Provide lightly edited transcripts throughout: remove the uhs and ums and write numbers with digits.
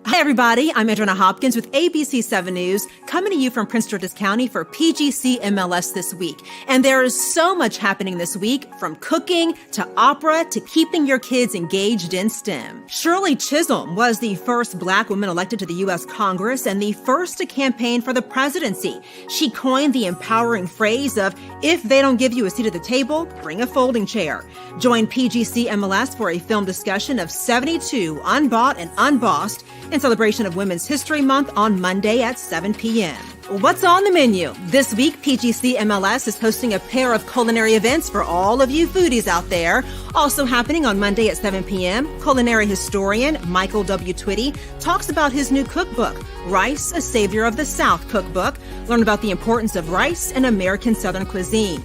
Hi, everybody. I'm Adriana Hopkins with ABC 7 News, coming to you from Prince George's County for PGC MLS this week. And there is so much happening this week, from cooking to opera to keeping your kids engaged in STEM. Shirley Chisholm was the first Black woman elected to the U.S. Congress and the first to campaign for the presidency. She coined the empowering phrase of, if they don't give you a seat at the table, bring a folding chair. Join PGC MLS for a film discussion of 72 Unbought and Unbossed in celebration of Women's History Month on Monday at 7 p.m. What's on the menu? This week, PGC MLS is hosting a pair of culinary events for all of you foodies out there. Also happening on Monday at 7 p.m., culinary historian Michael W. Twitty talks about his new cookbook, Rice, a Savior of the South cookbook. Learn about the importance of rice in American Southern cuisine.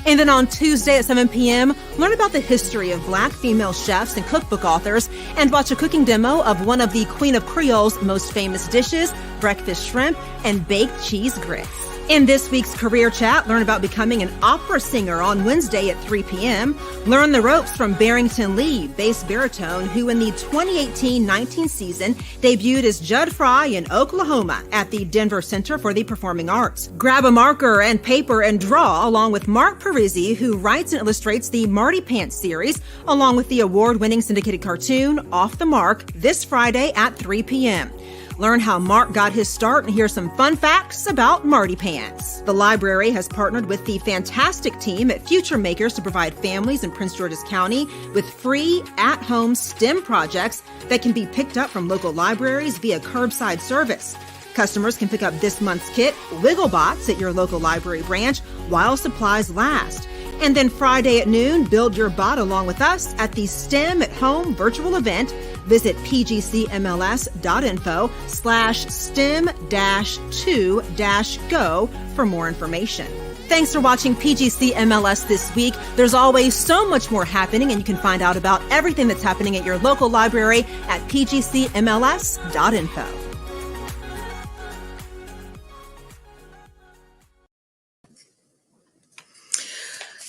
And then on Tuesday at 7 p.m., learn about the history of Black female chefs and cookbook authors and watch a cooking demo of one of the Queen of Creole's most famous dishes, breakfast shrimp and baked cheese grits. In this week's Career Chat, learn about becoming an opera singer on Wednesday at 3 p.m. Learn the ropes from Barrington Lee, bass baritone, who in the 2018-19 season debuted as Judd Fry in Oklahoma at the Denver Center for the Performing Arts. Grab a marker and paper and draw along with Mark Parisi, who writes and illustrates the Marty Pants series, along with the award-winning syndicated cartoon Off the Mark this Friday at 3 p.m. Learn how Mark got his start and hear some fun facts about Marty Pants. The library has partnered with the fantastic team at Future Makers to provide families in Prince George's County with free at-home STEM projects that can be picked up from local libraries via curbside service. Customers can pick up this month's kit, Wigglebots, at your local library branch while supplies last. And then Friday at noon, build your bot along with us at the STEM at Home virtual event. Visit pgcmls.info/STEM-2-go for more information. Thanks for watching PGC MLS this week. There's always so much more happening, and you can find out about everything that's happening at your local library at pgcmls.info.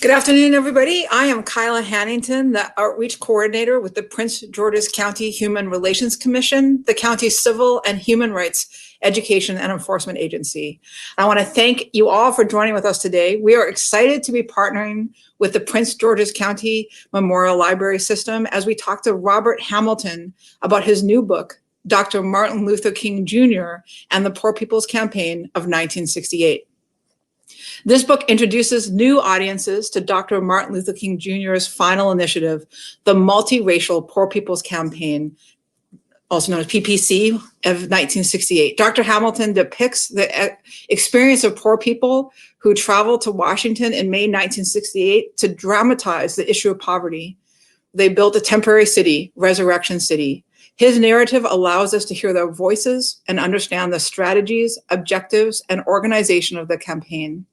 Good afternoon, everybody. I am Kyla Hannington, the Outreach Coordinator with the Prince George's County Human Relations Commission, the county's civil and human rights education and enforcement agency. I want to thank you all for joining with us today. We are excited to be partnering with the Prince George's County Memorial Library System as we talk to Robert Hamilton about his new book, Dr. Martin Luther King Jr. and the Poor People's Campaign of 1968. This book introduces new audiences to Dr. Martin Luther King Jr.'s final initiative, the Multiracial Poor People's Campaign, also known as PPC, of 1968. Dr. Hamilton depicts the experience of poor people who traveled to Washington in May 1968 to dramatize the issue of poverty. They built a temporary city, Resurrection City. His narrative allows us to hear their voices and understand the strategies, objectives, and organization of the campaign.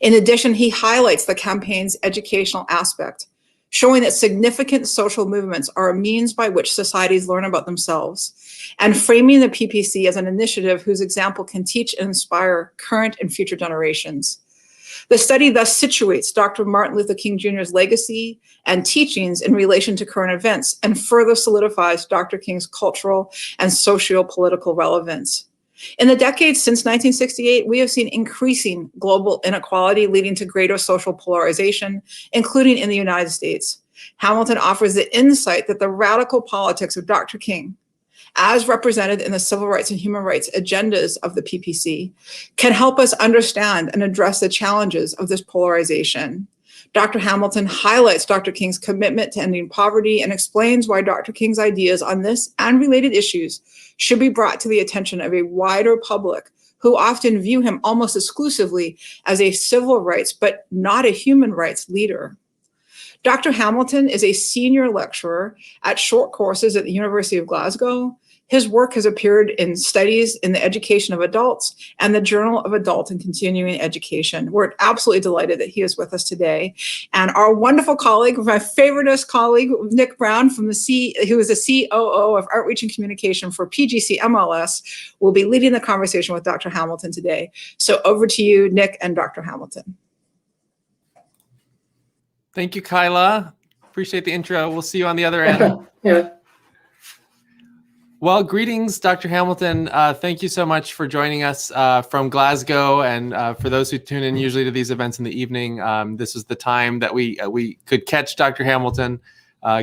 In addition, he highlights the campaign's educational aspect, showing that significant social movements are a means by which societies learn about themselves, and framing the PPC as an initiative whose example can teach and inspire current and future generations. The study thus situates Dr. Martin Luther King Jr.'s legacy and teachings in relation to current events and further solidifies Dr. King's cultural and socio-political relevance. In the decades since 1968, we have seen increasing global inequality leading to greater social polarization, including in the United States. Hamilton offers the insight that the radical politics of Dr. King, as represented in the civil rights and human rights agendas of the PPC, can help us understand and address the challenges of this polarization. Dr. Hamilton highlights Dr. King's commitment to ending poverty and explains why Dr. King's ideas on this and related issues should be brought to the attention of a wider public who often view him almost exclusively as a civil rights but not a human rights leader. Dr. Hamilton is a senior lecturer at short courses at the University of Glasgow. His work has appeared in Studies in the Education of Adults and the Journal of Adult and Continuing Education. We're absolutely delighted that he is with us today. And our wonderful colleague, my favoriteest colleague, Nick Brown, who is the COO of Outreach and Communication for PGC MLS, will be leading the conversation with Dr. Hamilton today. So over to you, Nick and Dr. Hamilton. Thank you, Kyla. Appreciate the intro. We'll see you on the other end. Yeah. Well, greetings, Dr. Hamilton. Thank you so much for joining us from Glasgow. And for those who tune in usually to these events in the evening, this is the time that we could catch Dr. Hamilton,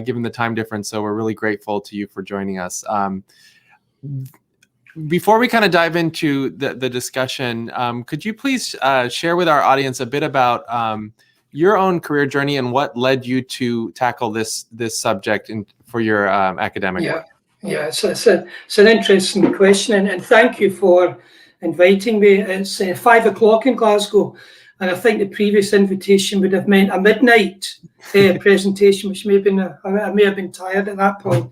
given the time difference. So we're really grateful to you for joining us. Before we kind of dive into the discussion, could you please share with our audience a bit about your own career journey and what led you to tackle this subject for your academic work? Yeah, so it's an interesting question, and thank you for inviting me. It's 5 o'clock in Glasgow, and I think the previous invitation would have meant a midnight presentation, which may have been I may have been tired at that point.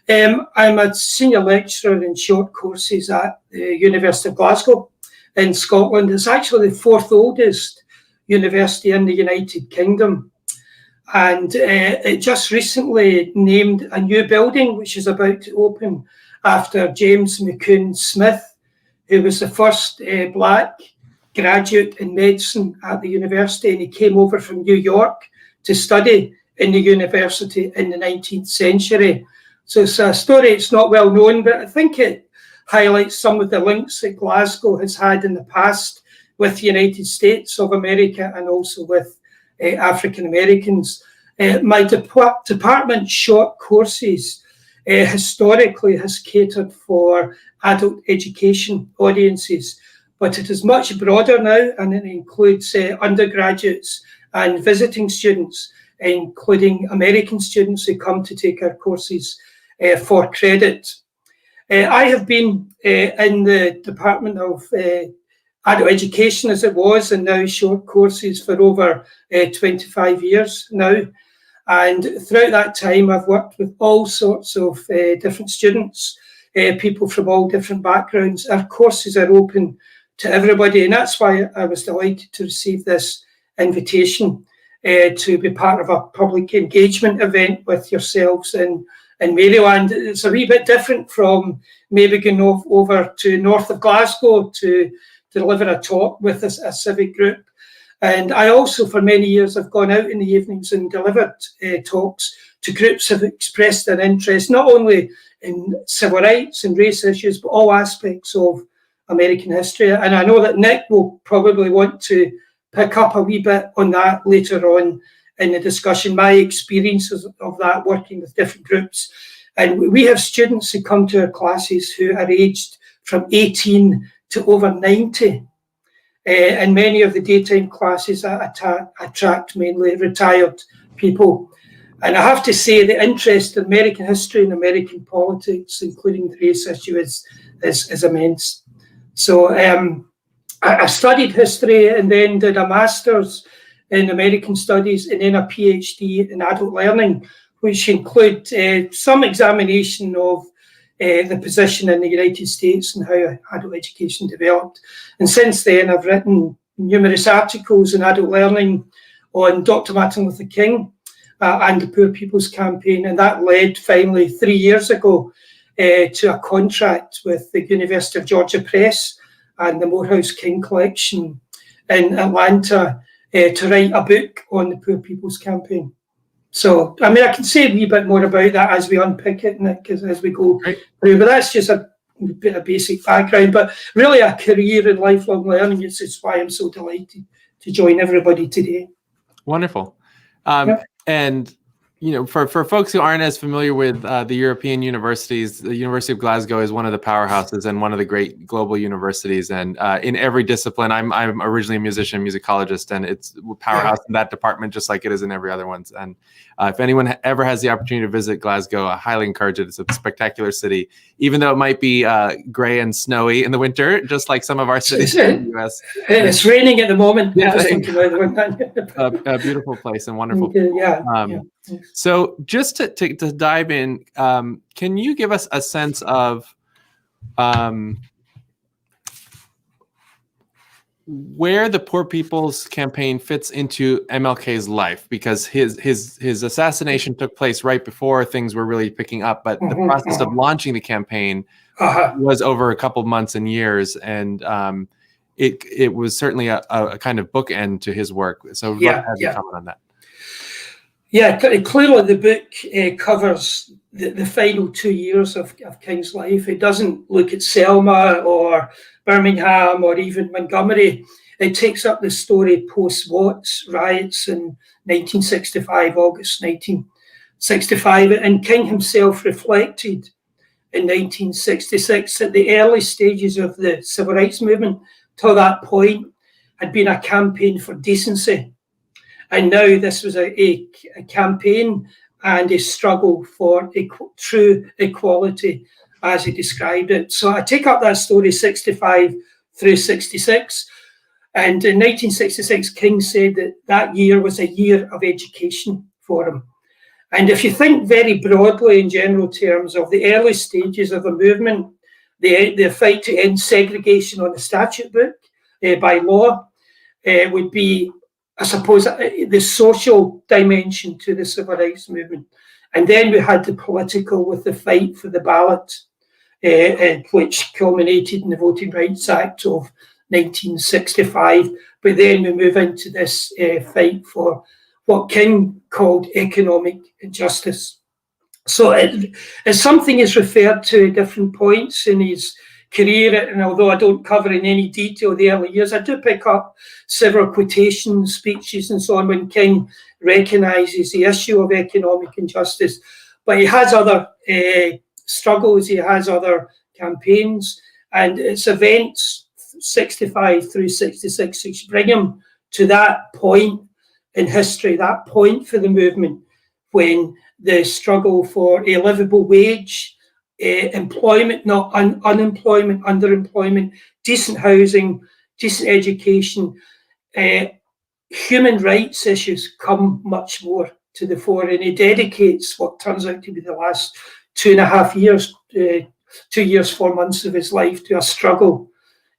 I'm a senior lecturer in short courses at the University of Glasgow in Scotland. It's actually the fourth oldest university in the United Kingdom. And it just recently named a new building, which is about to open after James McCoon Smith, who was the first Black graduate in medicine at the university. And he came over from New York to study in the university in the 19th century. So it's a story, it's not well known, but I think it highlights some of the links that Glasgow has had in the past with the United States of America and also with African Americans. My department, short courses, historically has catered for adult education audiences, but it is much broader now, and it includes undergraduates and visiting students, including American students who come to take our courses for credit. I have been in the Department of adult education as it was, and now short courses for over 25 years now. And throughout that time, I've worked with all sorts of different students, people from all different backgrounds. Our courses are open to everybody, and that's why I was delighted to receive this invitation to be part of a public engagement event with yourselves in Maryland. It's a wee bit different from maybe going over to north of Glasgow to deliver a talk with a civic group. And I also, for many years, have gone out in the evenings and delivered talks to groups who have expressed their interest, not only in civil rights and race issues, but all aspects of American history. And I know that Nick will probably want to pick up a wee bit on that later on in the discussion, my experiences of that working with different groups. And we have students who come to our classes who are aged from 18 to over 90. And many of the daytime classes attract mainly retired people. And I have to say the interest in American history and American politics, including the race issue, is immense. So I studied history and then did a master's in American studies and then a PhD in adult learning, which include some examination of the position in the United States and how adult education developed. And since then, I've written numerous articles in adult learning on Dr. Martin Luther King and the Poor People's Campaign. And that led finally 3 years ago to a contract with the University of Georgia Press and the Morehouse King Collection in Atlanta to write a book on the Poor People's Campaign. So, I mean, I can say a wee bit more about that as we unpick it, Nick, as we go through, but that's just a bit of basic background, but really a career in lifelong learning. It's why I'm so delighted to join everybody today. Wonderful. And, you know, for folks who aren't as familiar with the European universities, the University of Glasgow is one of the powerhouses and one of the great global universities. And in every discipline, I'm originally a musician, musicologist, and it's a powerhouse in that department, just like it is in every other ones. And if anyone ever has the opportunity to visit Glasgow, I highly encourage it. It's a spectacular city, even though it might be gray and snowy in the winter, just like some of our cities in the US. It's raining at the moment. Yeah, a beautiful place and wonderful. So just to dive in, can you give us a sense of where the Poor People's Campaign fits into MLK's life? Because his assassination took place right before things were really picking up, but the process of launching the campaign was over a couple of months and years, and it was certainly a kind of bookend to his work. So I'd love to have you comment on that. Yeah, clearly the book covers the final 2 years of King's life. It doesn't look at Selma or Birmingham or even Montgomery. It takes up the story post-Watts riots in 1965, August 1965. And King himself reflected in 1966 that the early stages of the civil rights movement to that point had been a campaign for decency. And now this was a campaign and a struggle for true equality, as he described it. So I take up that story 65 through 66. And in 1966, King said that that year was a year of education for him. And if you think very broadly in general terms of the early stages of the movement, the fight to end segregation on the statute book by law would be, I suppose, the social dimension to the civil rights movement. And then we had the political with the fight for the ballot, which culminated in the Voting Rights Act of 1965. But then we move into this fight for what King called economic justice. So it's something he's referred to at different points in his career, and although I don't cover in any detail the early years, I do pick up several quotations, speeches and so on when King recognises the issue of economic injustice. But he has other struggles, he has other campaigns, and it's events 65 through 66 which bring him to that point in history, that point for the movement when the struggle for a livable wage, employment, not unemployment, underemployment, decent housing, decent education, human rights issues come much more to the fore. And he dedicates what turns out to be the last 2.5 years, 2 years, 4 months of his life to a struggle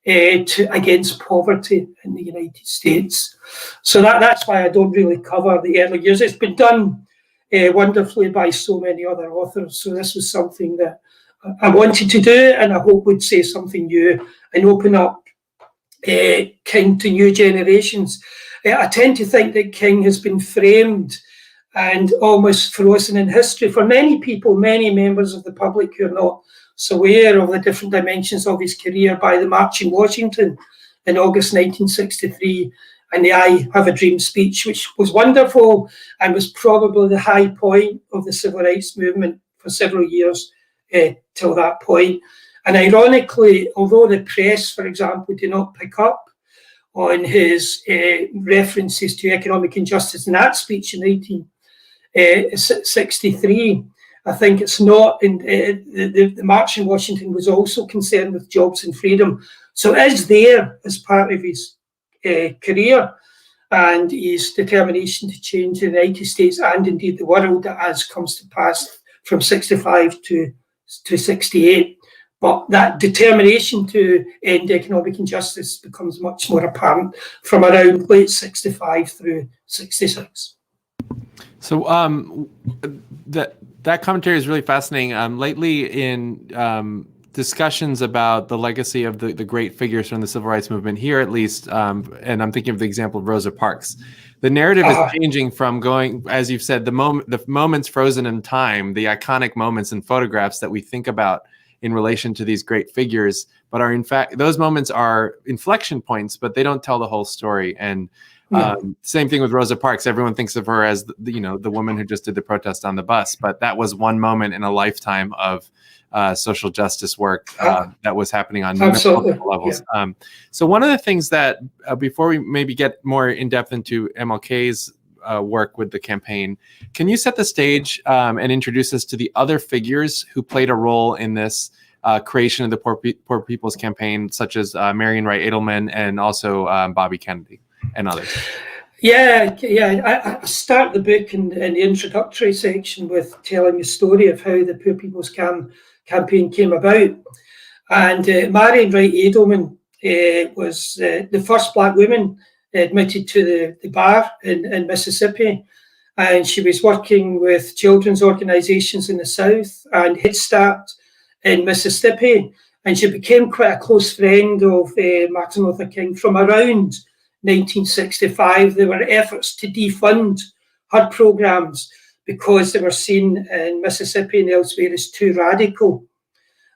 against poverty in the United States. So that's why I don't really cover the early years. It's been done wonderfully by so many other authors. So this was something that I wanted to do, and I hope would say something new and open up King to new generations. I tend to think that King has been framed and almost frozen in history for many people, many members of the public who are not so aware of the different dimensions of his career by the March in Washington in August 1963 and the I Have a Dream speech, which was wonderful and was probably the high point of the civil rights movement for several years till that point. And ironically, although the press, for example, did not pick up on his references to economic injustice in that speech in 1963, I think it's not. The March in Washington was also concerned with jobs and freedom. So it is there as part of his career and his determination to change the United States and indeed the world as comes to pass from 65 to 68. But that determination to end economic injustice becomes much more apparent from around late 65 through 66. So that commentary is really fascinating. Lately in discussions about the legacy of the great figures from the civil rights movement here, at least, and I'm thinking of the example of Rosa Parks. The narrative is changing from going, as you've said, the moments frozen in time, the iconic moments and photographs that we think about in relation to these great figures, but are in fact, those moments are inflection points, but they don't tell the whole story. And same thing with Rosa Parks. Everyone thinks of her as the woman who just did the protest on the bus, but that was one moment in a lifetime of social justice work that was happening on multiple levels. Yeah. So one of the things that, before we maybe get more in depth into MLK's work with the campaign, can you set the stage and introduce us to the other figures who played a role in this creation of the Poor People's Campaign, such as Marion Wright Edelman and also Bobby Kennedy and others? Yeah. I start the book in the introductory section with telling the story of how the Poor People's Campaign came about. And Marion Wright Edelman was the first Black woman admitted to the bar in Mississippi. And she was working with children's organizations in the South and Head Start in Mississippi. And she became quite a close friend of Martin Luther King from around 1965. There were efforts to defund her programs because they were seen in Mississippi and elsewhere as too radical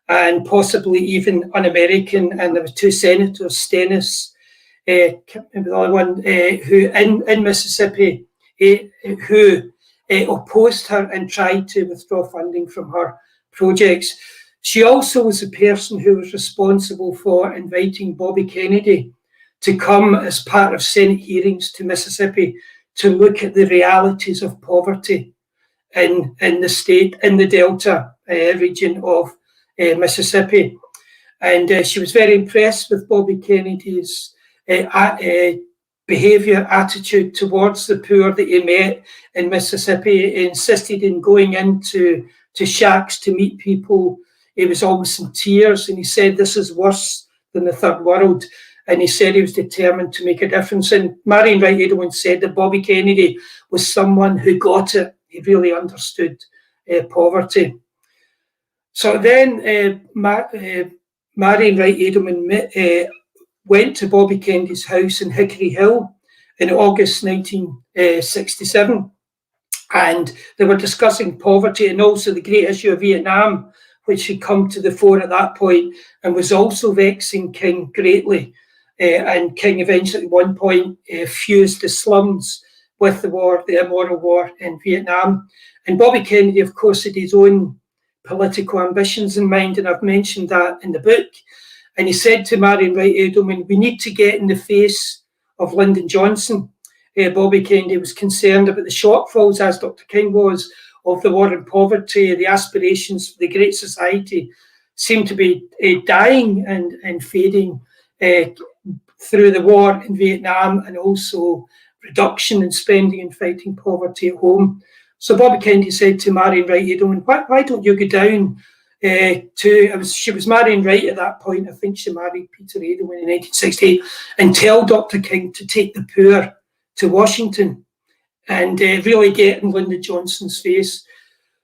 and possibly even un-American. And there were two senators, Stennis, can't remember the other one, who in Mississippi, who opposed her and tried to withdraw funding from her projects. She also was the person who was responsible for inviting Bobby Kennedy to come as part of Senate hearings to Mississippi to look at the realities of poverty in the state, in the Delta region of Mississippi. And she was very impressed with Bobby Kennedy's behaviour, attitude towards the poor that he met in Mississippi. He insisted in going into shacks to meet people. He was almost in tears, and he said, "This is worse than the third world." And he said he was determined to make a difference. And Marion Wright Edelman said that Bobby Kennedy was someone who got it. He really understood poverty. So then Marion Wright Edelman went to Bobby Kennedy's house in Hickory Hill in August 1967. And they were discussing poverty and also the great issue of Vietnam, which had come to the fore at that point and was also vexing King greatly. And King eventually at one point fused the slums with the war, the immoral war in Vietnam. And Bobby Kennedy, of course, had his own political ambitions in mind, and I've mentioned that in the book. And he said to Marion Wright Edelman, "We need to get in the face of Lyndon Johnson." Bobby Kennedy was concerned about the shortfalls, as Dr. King was, of the war on poverty. The aspirations for the Great Society seemed to be dying and fading through the war in Vietnam, and also reduction in spending and fighting poverty at home. So Bobby Kennedy said to Marion Wright Edelman, why don't you go down she was Marion Wright at that point. I think she married Peter Edelman in 1968, and tell Dr. King to take the poor to Washington and really get in Lyndon Johnson's face.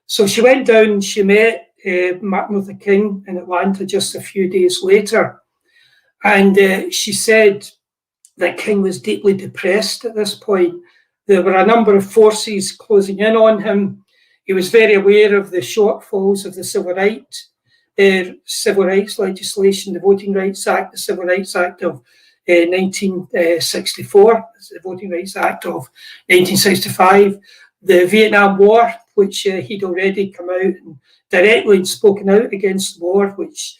So she went down, she met Martin Luther King in Atlanta just a few days later. And she said that King was deeply depressed at this point. There were a number of forces closing in on him. He was very aware of the shortfalls of the civil rights legislation, the Voting Rights Act, the Civil Rights Act of 1964, the Voting Rights Act of 1965, the Vietnam War, which he'd already come out and directly spoken out against the war, which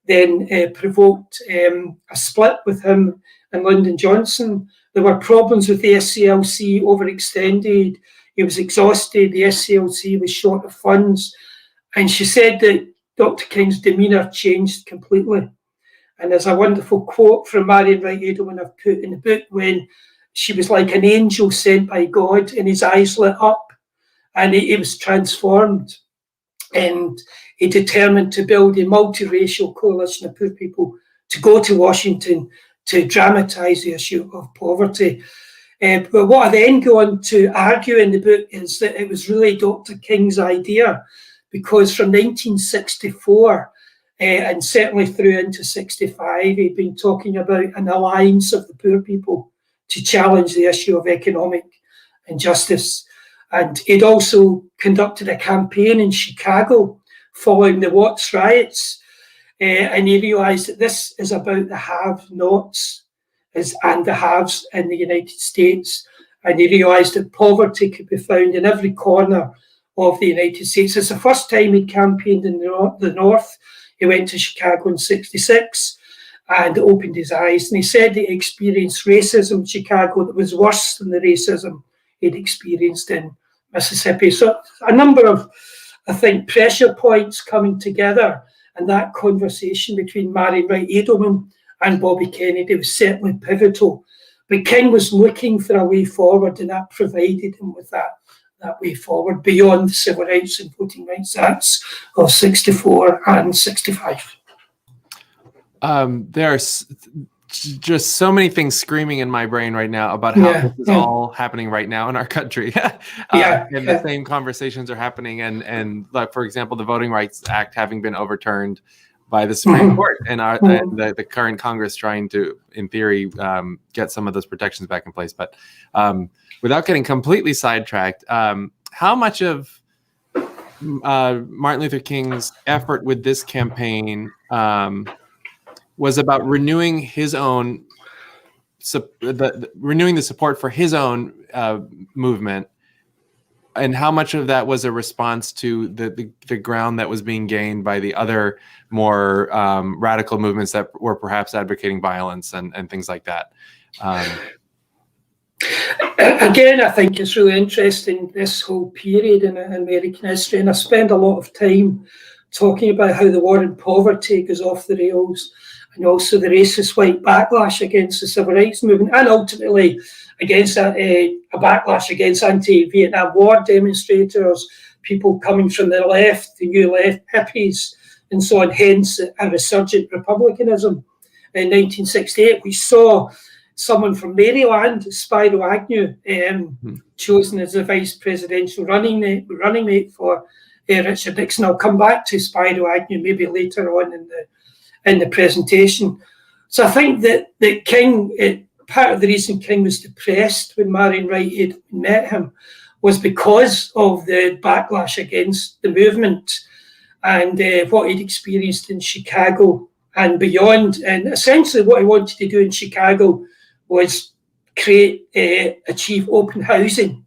then provoked a split with him and Lyndon Johnson. There were problems with the SCLC, overextended. He was exhausted. The SCLC was short of funds. And she said that Dr. King's demeanour changed completely. And there's a wonderful quote from Marion Wright Edelman I've put in the book, when she was like an angel sent by God, and his eyes lit up and he was transformed. And he determined to build a multiracial coalition of poor people to go to Washington to dramatize the issue of poverty. But what I then go on to argue in the book is that it was really Dr. King's idea, because from 1964 and certainly through into 65, he'd been talking about an alliance of the poor people to challenge the issue of economic injustice. And he'd also conducted a campaign in Chicago following the Watts riots. And he realised that this is about the have-nots and the haves in the United States. And he realised that poverty could be found in every corner of the United States. It's the first time he campaigned in the North. He went to Chicago in 66 and opened his eyes. And he said that he experienced racism in Chicago that was worse than the racism he'd experienced in Mississippi. So a number of, I think, pressure points coming together, and that conversation between Marion Wright Edelman and Bobby Kennedy was certainly pivotal. But King was looking for a way forward, and that provided him with that way forward beyond the Civil Rights and Voting Rights Acts of 64 and 65. There's just so many things screaming in my brain right now about how this is all happening right now in our country. And the same conversations are happening. And like, for example, the Voting Rights Act having been overturned. by the Supreme Court, and the current Congress trying to, in theory, get some of those protections back in place. But without getting completely sidetracked, how much of Martin Luther King's effort with this campaign was about renewing his own, renewing the support for his own movement, and how much of that was a response to the ground that was being gained by the other more radical movements that were perhaps advocating violence and things like that? Again, I think it's really interesting, this whole period in American history, and I spend a lot of time talking about how the war on poverty goes off the rails, and also the racist white backlash against the civil rights movement, and ultimately against a backlash against anti-Vietnam War demonstrators, people coming from the left, the new left, hippies, and so on, hence a resurgent republicanism. In 1968, we saw someone from Maryland, Spiro Agnew, chosen as the vice presidential running mate for Richard Nixon. I'll come back to Spiro Agnew maybe later on in the presentation. So I think that King, part of the reason King was depressed when Marion Wright had met him was because of the backlash against the movement and what he'd experienced in Chicago and beyond. And essentially what he wanted to do in Chicago was achieve open housing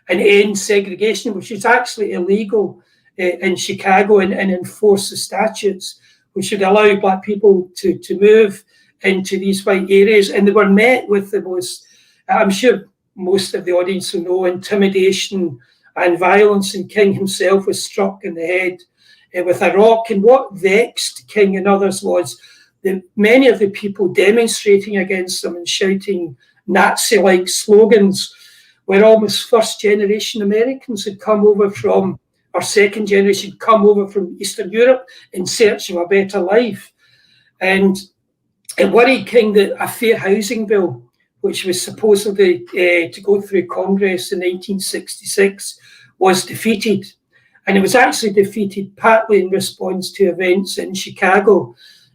and end segregation, which is actually illegal in Chicago, and enforce the statutes, which would allow Black people to move into these white areas. And they were met with the most, I'm sure most of the audience will know, intimidation and violence, and King himself was struck in the head with a rock. And what vexed King and others was that many of the people demonstrating against them and shouting Nazi-like slogans were almost first-generation Americans who'd come over from, or second generation, come over from Eastern Europe in search of a better life. And it worried King that a fair housing bill, which was supposedly to go through Congress in 1966, was defeated. And it was actually defeated partly in response to events in Chicago.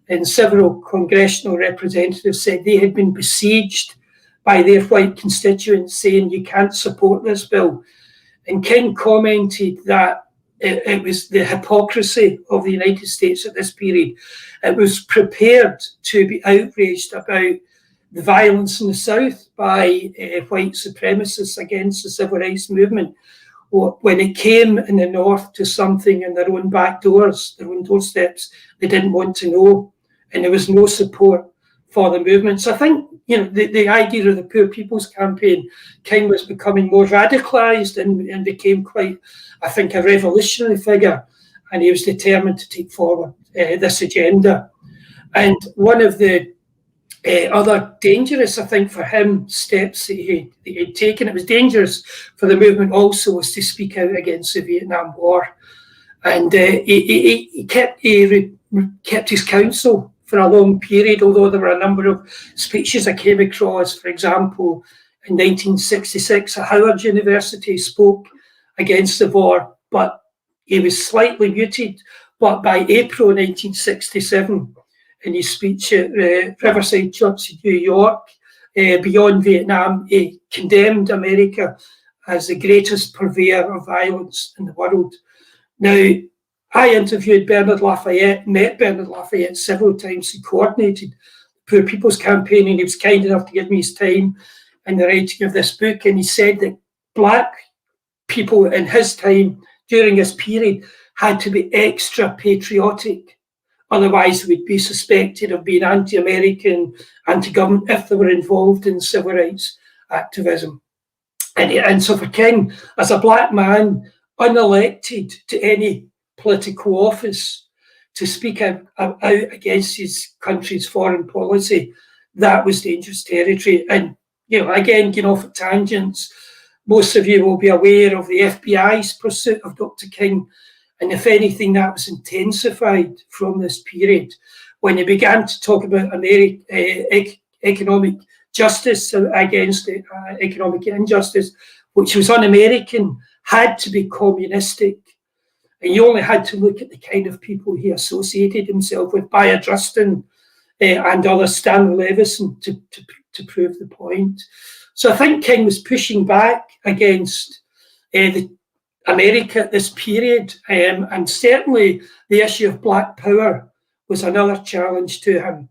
And several congressional representatives said they had been besieged by their white constituents saying, you can't support this bill. And King commented that it was the hypocrisy of the United States at this period. It was prepared to be outraged about the violence in the South by white supremacists against the civil rights movement. When it came in the North to something in their own back doors, their own doorsteps, they didn't want to know. And there was no support for the movement. So I think, the idea of the Poor People's Campaign, King was becoming more radicalized and became quite, I think, a revolutionary figure. And he was determined to take forward this agenda. And one of the other dangerous, I think, for him, steps that he had taken, it was dangerous for the movement also, was to speak out against the Vietnam War. And he kept his counsel for a long period, although there were a number of speeches I came across. For example, in 1966, at Howard University, spoke against the war, but he was slightly muted. But by April 1967, in his speech at Riverside Church in New York, Beyond Vietnam, he condemned America as the greatest purveyor of violence in the world. Now, I interviewed Bernard Lafayette, met Bernard Lafayette several times. He coordinated the Poor People's Campaign, and he was kind enough to give me his time in the writing of this book. And he said that Black people in his time, during this period, had to be extra patriotic. Otherwise, they would be suspected of being anti-American, anti-government if they were involved in civil rights activism. And so for King, as a Black man, unelected to any political office, to speak out against his country's foreign policy, that was dangerous territory. And, again, getting off at tangents, most of you will be aware of the FBI's pursuit of Dr. King. And if anything, that was intensified from this period when he began to talk about economic justice against economic injustice, which was un-American, had to be communistic. And you only had to look at the kind of people he associated himself with, Bayard Rustin and other Stanley Levison, to prove the point. So I think King was pushing back against America at this period, and certainly the issue of Black Power was another challenge to him.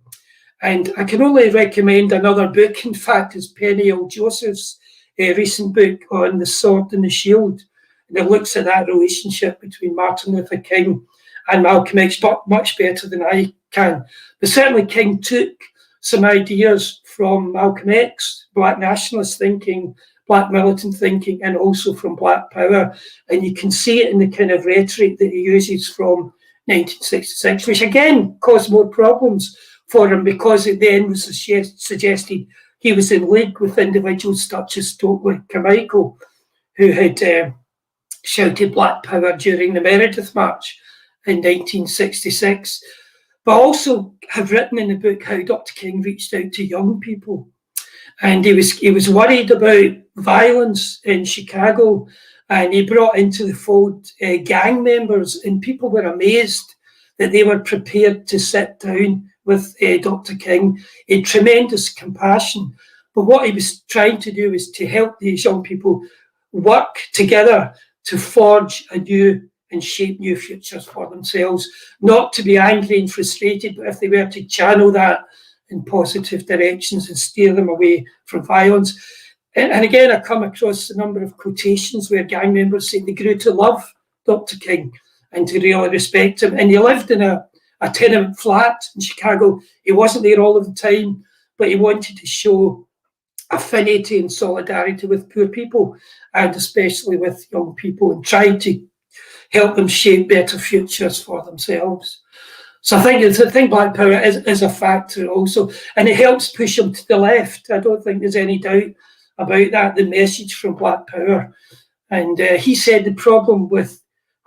And I can only recommend another book, in fact, is Penny L. Joseph's recent book on the Sword and the Shield. And it looks at that relationship between Martin Luther King and Malcolm X, but much better than I can. But certainly King took some ideas from Malcolm X, Black nationalist thinking, Black militant thinking, and also from Black Power. And you can see it in the kind of rhetoric that he uses from 1966, which again caused more problems for him, because it then was suggested he was in league with individuals such as Stokely Carmichael, who had shouted Black Power during the Meredith March in 1966. But also have written in the book how Dr. King reached out to young people. And he was worried about violence in Chicago, and he brought into the fold gang members, and people were amazed that they were prepared to sit down with Dr. King. He had tremendous compassion. But what he was trying to do was to help these young people work together to forge a new and shape new futures for themselves, not to be angry and frustrated, but if they were to channel that in positive directions and steer them away from violence. And again, I come across a number of quotations where gang members say they grew to love Dr. King and to really respect him. And he lived in a tenement flat in Chicago. He wasn't there all of the time, but he wanted to show affinity and solidarity with poor people, and especially with young people, and tried to help them shape better futures for themselves. So I think Black Power is a factor also, and it helps push them to the left. I don't think there's any doubt about that, the message from Black Power. And he said the problem with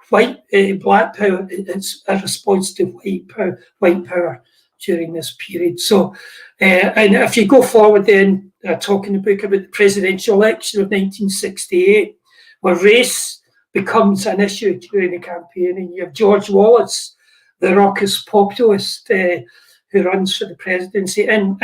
Black Power, it's a response to white power during this period. So, and if you go forward then, talking about the presidential election of 1968, where race becomes an issue during the campaign, and you have George Wallace, the raucous populist who runs for the presidency, and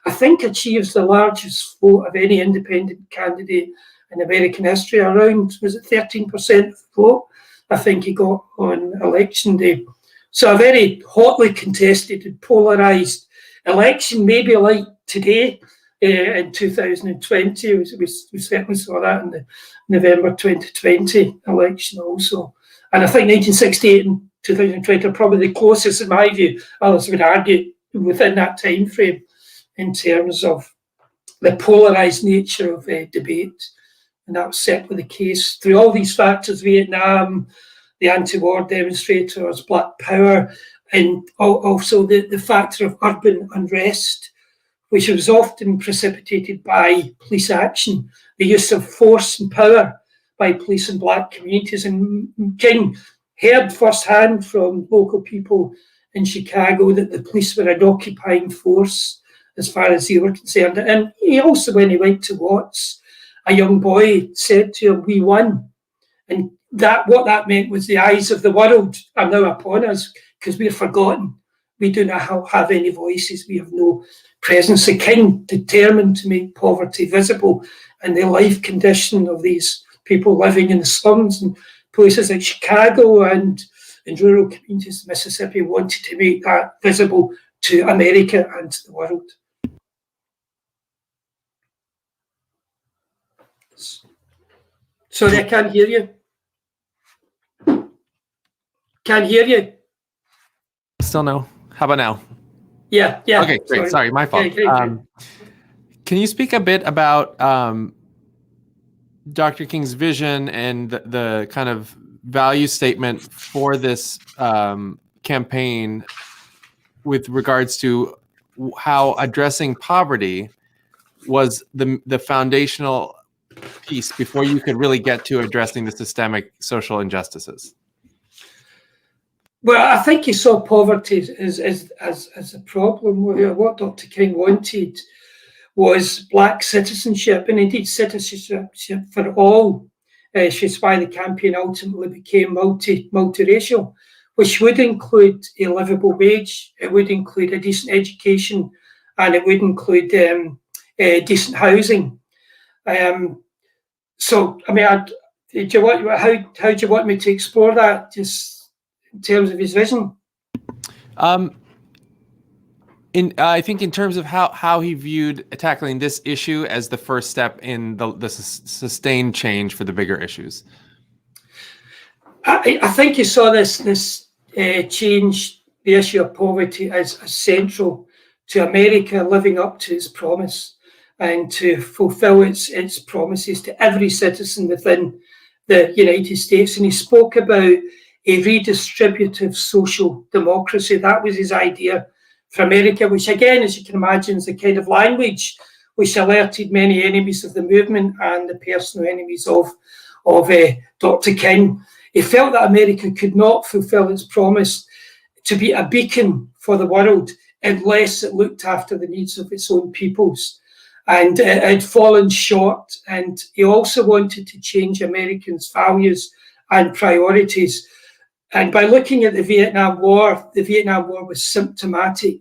I think achieves the largest vote of any independent candidate in American history, around, was it 13% of the vote, I think he got on election day. So a very hotly contested and polarised election, maybe like today in 2020. We certainly saw that in the November 2020 election also. And I think 1968 and 2020 are probably the closest, in my view, others would argue, within that time frame in terms of the polarised nature of debate. And that was certainly the case through all these factors: Vietnam, the anti-war demonstrators, Black Power, and also the factor of urban unrest, which was often precipitated by police action, the use of force and power by police in Black communities. And King heard firsthand from local people in Chicago that the police were an occupying force as far as they were concerned. And he also, when he went to Watts, a young boy said to him, "We won." And what that meant was the eyes of the world are now upon us, because we're forgotten. We do not have any voices. We have no presence. The King determined to make poverty visible and the life condition of these people living in the slums and places like Chicago and in rural communities in Mississippi, wanted to make that visible to America and to the world. Sorry, I can't hear you. Can't hear you. Still no. How about now? Yeah. Okay, great. Sorry, my fault. Can you speak a bit about Dr. King's vision and the kind of value statement for this campaign with regards to how addressing poverty was the foundational piece before you could really get to addressing the systemic social injustices? Well, I think he saw poverty as a problem. What Dr. King wanted was Black citizenship, and indeed citizenship for all which is why the campaign ultimately became multiracial, which would include a livable wage, it would include a decent education, and it would include decent housing. So, I mean, how do you want me to explore that, just in terms of his vision? I think in terms of how he viewed tackling this issue as the first step in the sustained change for the bigger issues. I think he saw this change, the issue of poverty, as central to America living up to its promise and to fulfill its promises to every citizen within the United States. And he spoke about a redistributive social democracy. That was his idea for America, which again, as you can imagine, is the kind of language which alerted many enemies of the movement and the personal enemies of Dr. King. He felt that America could not fulfill its promise to be a beacon for the world unless it looked after the needs of its own peoples. And it had fallen short. And he also wanted to change Americans' values and priorities. And by looking at the Vietnam War was symptomatic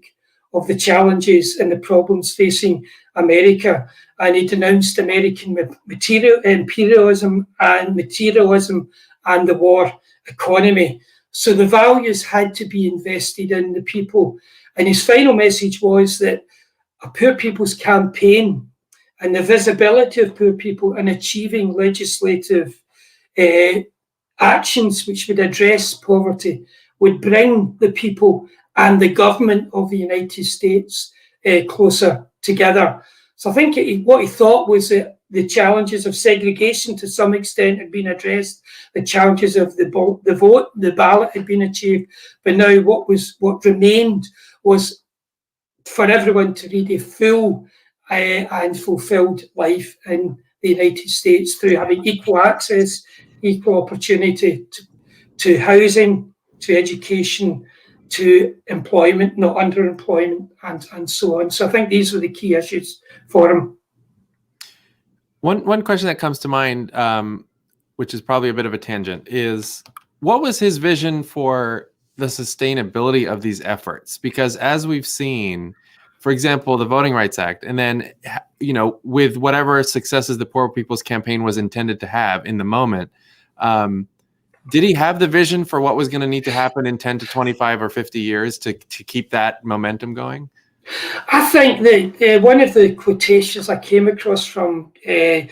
of the challenges and the problems facing America. And he denounced American imperialism and materialism and the war economy. So the values had to be invested in the people. And his final message was that a Poor People's Campaign and the visibility of poor people in achieving legislative actions which would address poverty would bring the people and the government of the United States closer together. So I think what he thought was that the challenges of segregation to some extent had been addressed, the challenges of the vote, the ballot had been achieved, but now what remained was for everyone to lead a full and fulfilled life in the United States through having equal access, equal opportunity to housing, to education, to employment, not underemployment, and so on. So I think these were the key issues for him. One question that comes to mind, which is probably a bit of a tangent, is what was his vision for the sustainability of these efforts? Because as we've seen, for example, the Voting Rights Act, and then, with whatever successes the Poor People's Campaign was intended to have in the moment, did he have the vision for what was going to need to happen in 10 to 25 or 50 years to keep that momentum going? I think that one of the quotations I came across from, I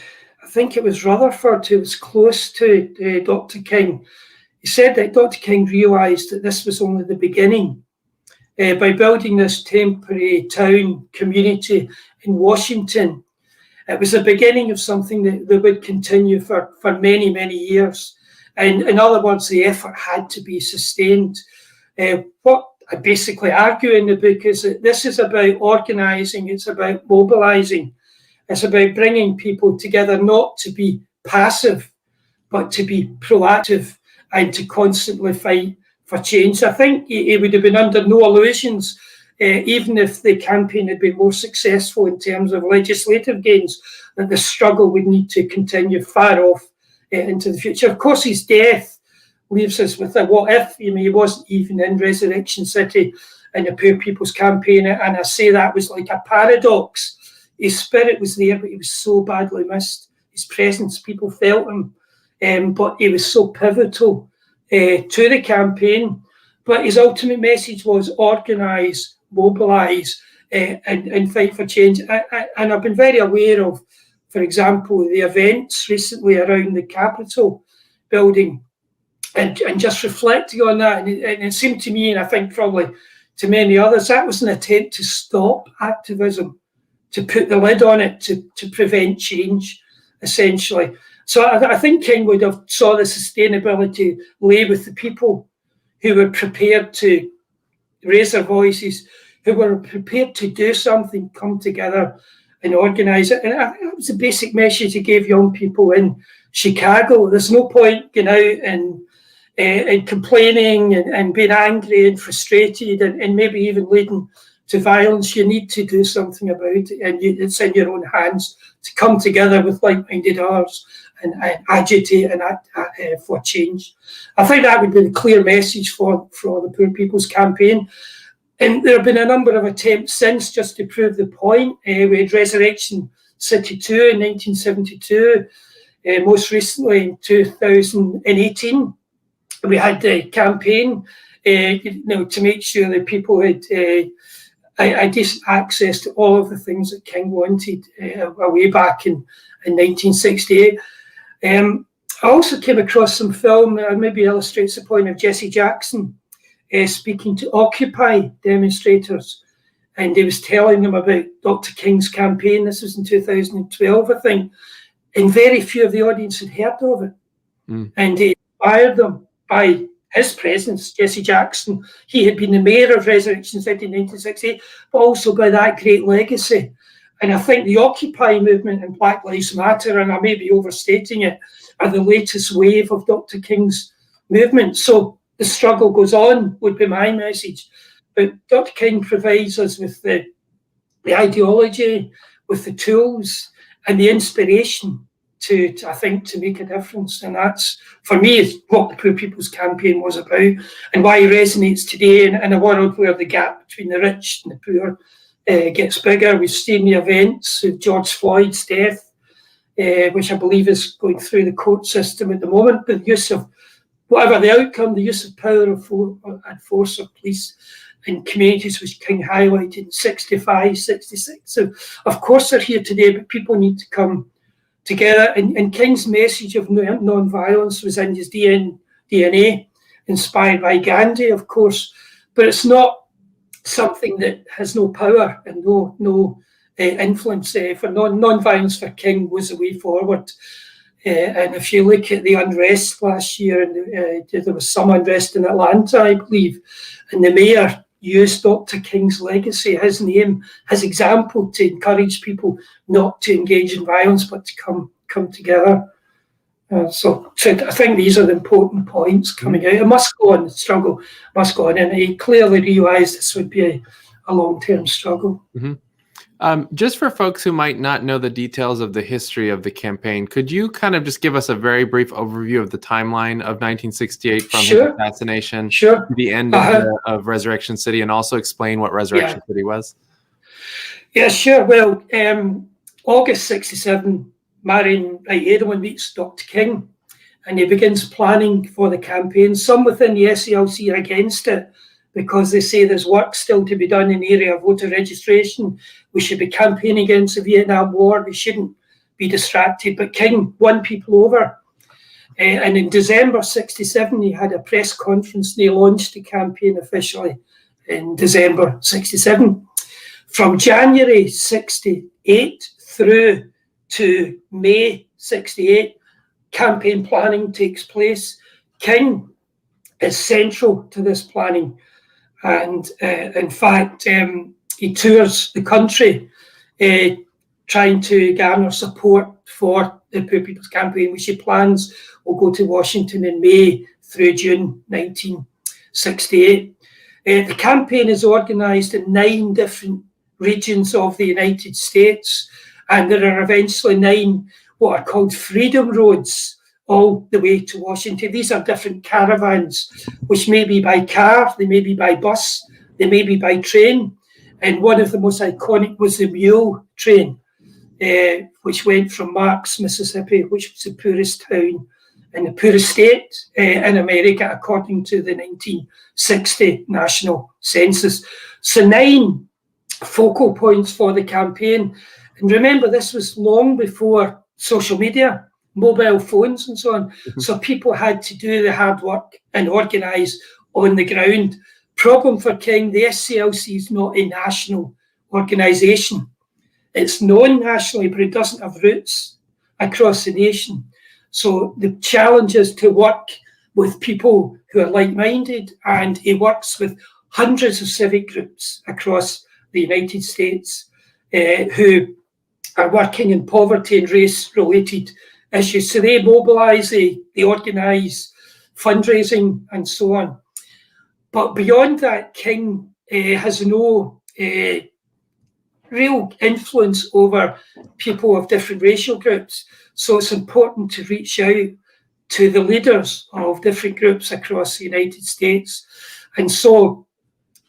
think it was Rutherford, who was close to Dr. King. He said that Dr. King realised that this was only the beginning. By building this temporary town community in Washington, it was the beginning of something that would continue for many, many years. And in other words, the effort had to be sustained. What I basically argue in the book is that this is about organising, it's about mobilising, it's about bringing people together, not to be passive, but to be proactive and to constantly fight for change. I think he would have been under no illusions, even if the campaign had been more successful in terms of legislative gains, that the struggle would need to continue far off into the future. Of course, his death leaves us with a what if. He wasn't even in Resurrection City in the Poor People's Campaign, and I say that was like a paradox. His spirit was there, but he was so badly missed. His presence, people felt him, but he was so pivotal to the campaign. But his ultimate message was organise, mobilise, and fight for change. And I've been very aware of, for example, the events recently around the Capitol building, and just reflecting on that. And it seemed to me, and I think probably to many others, that was an attempt to stop activism, to put the lid on it, to prevent change, essentially. So I think King would have saw the sustainability lay with the people who were prepared to raise their voices, who were prepared to do something, come together and organise it. And that was the basic message he gave young people in Chicago. There's no point going out and complaining and being angry and frustrated and maybe even leading to violence. You need to do something about it, and it's in your own hands to come together with like-minded others agitate for change. I think that would be the clear message for the Poor People's Campaign. And there have been a number of attempts since just to prove the point. We had Resurrection City 2 in 1972. Most recently in 2018, we had the campaign to make sure that people had decent access to all of the things that King wanted way back in 1968. I also came across some film that maybe illustrates the point of Jesse Jackson speaking to Occupy demonstrators, and he was telling them about Dr. King's campaign. This was in 2012, I think, and very few of the audience had heard of it. And he inspired them by his presence. Jesse Jackson, he had been the mayor of Resurrection City in 1968, but also by that great legacy. And I think the Occupy movement and Black Lives Matter, and I may be overstating it, are the latest wave of Dr. King's movement. So the struggle goes on, would be my message. But Dr. King provides us with the ideology, with the tools, and the inspiration to make a difference. And that's, for me, is what the Poor People's Campaign was about, and why it resonates today in a world where the gap between the rich and the poor gets bigger. We've seen the events of George Floyd's death, which I believe is going through the court system at the moment, but the use of, whatever the outcome, the use of power and force of police in communities which King highlighted in 65, 66. So, of course, they're here today, but people need to come together. And King's message of non-violence was in his DNA, inspired by Gandhi, of course, but it's not something that has no power and no influence. For non-violence for King was the way forward. And if you look at the unrest last year, and there was some unrest in Atlanta, I believe, and the mayor used Dr. King's legacy, his name, his example, to encourage people not to engage in violence, but to come together. So I think these are the important points coming out. It must go on, the struggle must go on, and he clearly realised this would be a long-term struggle. Just for folks who might not know the details of the history of the campaign, could you kind of just give us a very brief overview of the timeline of 1968 from his assassination to the end of Resurrection City, and also explain what Resurrection City was? Yeah, sure. Well, August 67, Marion Wright-Edelman meets Dr. King, and he begins planning for the campaign. Some within the SCLC are against it, because they say there's work still to be done in the area of voter registration. We should be campaigning against the Vietnam War. We shouldn't be distracted. But King won people over. And in December 67, he had a press conference and he launched the campaign officially in December 67. From January 68 through to May 68, campaign planning takes place. King is central to this planning. And in fact, he tours the country trying to garner support for the Poor People's Campaign, which he plans will go to Washington in May through June 1968. The campaign is organised in 9 different regions of the United States, and there are eventually 9 what are called freedom roads all the way to Washington. These are different caravans, which may be by car, they may be by bus, they may be by train. And one of the most iconic was the mule train, which went from Marks, Mississippi, which was the poorest town and the poorest state in America, according to the 1960 national census. So 9 focal points for the campaign. And remember, this was long before social media, mobile phones and so on. So people had to do the hard work and organise on the ground. Problem for King, the SCLC is not a national organisation. It's known nationally, but it doesn't have roots across the nation. So the challenge is to work with people who are like-minded, and he works with hundreds of civic groups across the United States who are working in poverty and race-related issues. So they mobilise, they organise fundraising and so on. But beyond that, King has no real influence over people of different racial groups. So it's important to reach out to the leaders of different groups across the United States. And so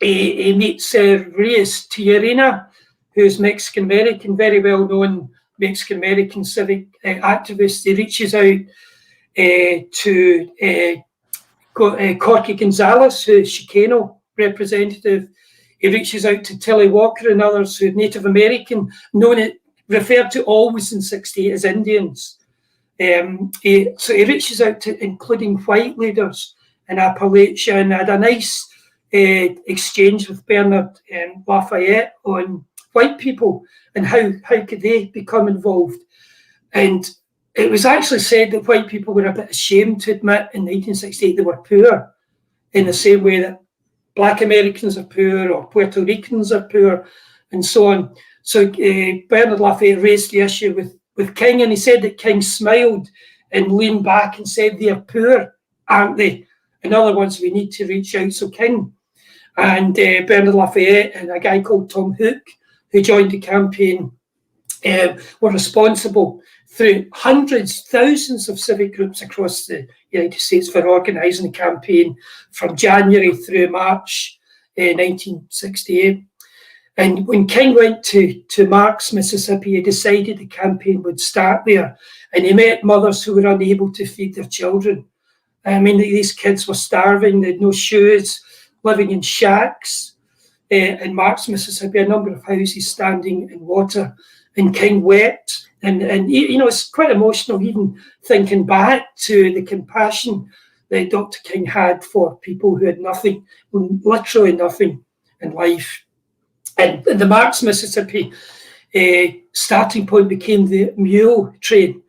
he meets Reyes Tijerina, who's Mexican-American, very well-known Mexican-American civic activist. He reaches out to Corky Gonzalez, who's Chicano representative. He reaches out to Tilly Walker and others who are Native American, referred to always in '68 as Indians. So he reaches out to including white leaders in Appalachia, and had a nice exchange with Bernard Lafayette on white people and how could they become involved. And it was actually said that white people were a bit ashamed to admit in 1968 they were poor, in the same way that Black Americans are poor or Puerto Ricans are poor and so on. So Bernard Lafayette raised the issue with King, and he said that King smiled and leaned back and said, "They are poor, aren't they? In other words, we need to reach out." So King and Bernard Lafayette and a guy called Tom Hook, who joined the campaign, were responsible through hundreds, thousands of civic groups across the United States for organising the campaign from January through March 1968. And when King went to Marks, Mississippi, he decided the campaign would start there. And he met mothers who were unable to feed their children. I mean, these kids were starving, they had no shoes, living in shacks. In Marks, Mississippi, a number of houses standing in water. And King wept. And it's quite emotional, even thinking back to the compassion that Dr. King had for people who had nothing, literally nothing in life. And the Marks, Mississippi starting point became the mule train.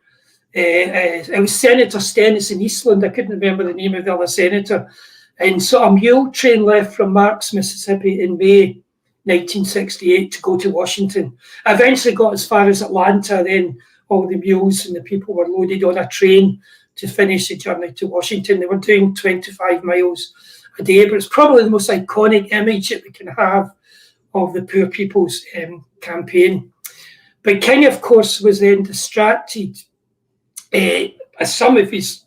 It was Senator Stennis in Eastland. I couldn't remember the name of the other senator. And so a mule train left from Marks, Mississippi in May 1968 to go to Washington. I eventually got as far as Atlanta, then all the mules and the people were loaded on a train to finish the journey to Washington. They were doing 25 miles a day, but it's probably the most iconic image that we can have of the Poor People's campaign. But King, of course, was then distracted, as some of his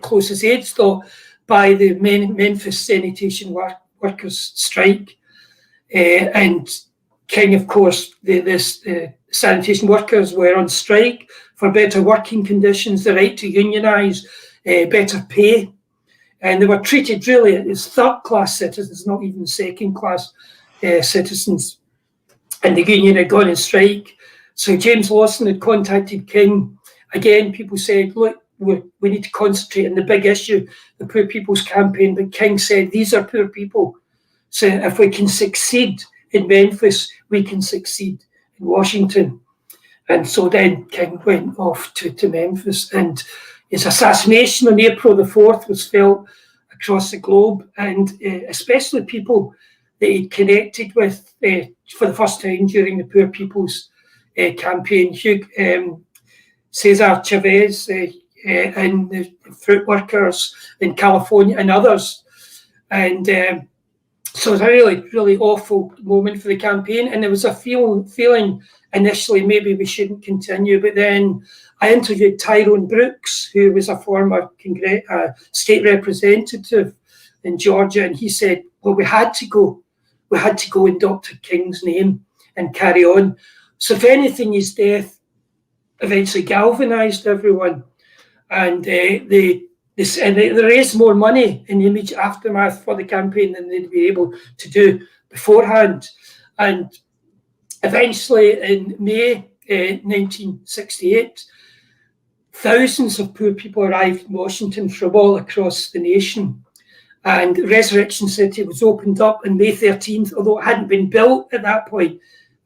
closest aides thought, by the Memphis sanitation workers' strike. And King, of course, the sanitation workers were on strike for better working conditions, the right to unionise, better pay. And they were treated really as third-class citizens, not even second-class citizens. And the union had gone on strike. So James Lawson had contacted King. Again, people said, look, we need to concentrate on the big issue, the Poor People's Campaign. But King said, these are poor people. So if we can succeed in Memphis, we can succeed in Washington. And so then King went off to Memphis, and his assassination on April the 4th was felt across the globe, and especially people that he connected with for the first time during the Poor People's Campaign. Cesar Chavez and the fruit workers in California and others. And so it was a really, really awful moment for the campaign. And there was a feeling initially maybe we shouldn't continue. But then I interviewed Tyrone Brooks, who was a former state representative in Georgia. And he said, well, we had to go. We had to go in Dr. King's name and carry on. So if anything, his death eventually galvanized everyone. And they raised more money in the immediate aftermath for the campaign than they'd be able to do beforehand. And eventually in May 1968, thousands of poor people arrived in Washington from all across the nation. And Resurrection City was opened up on May 13th, although it hadn't been built at that point.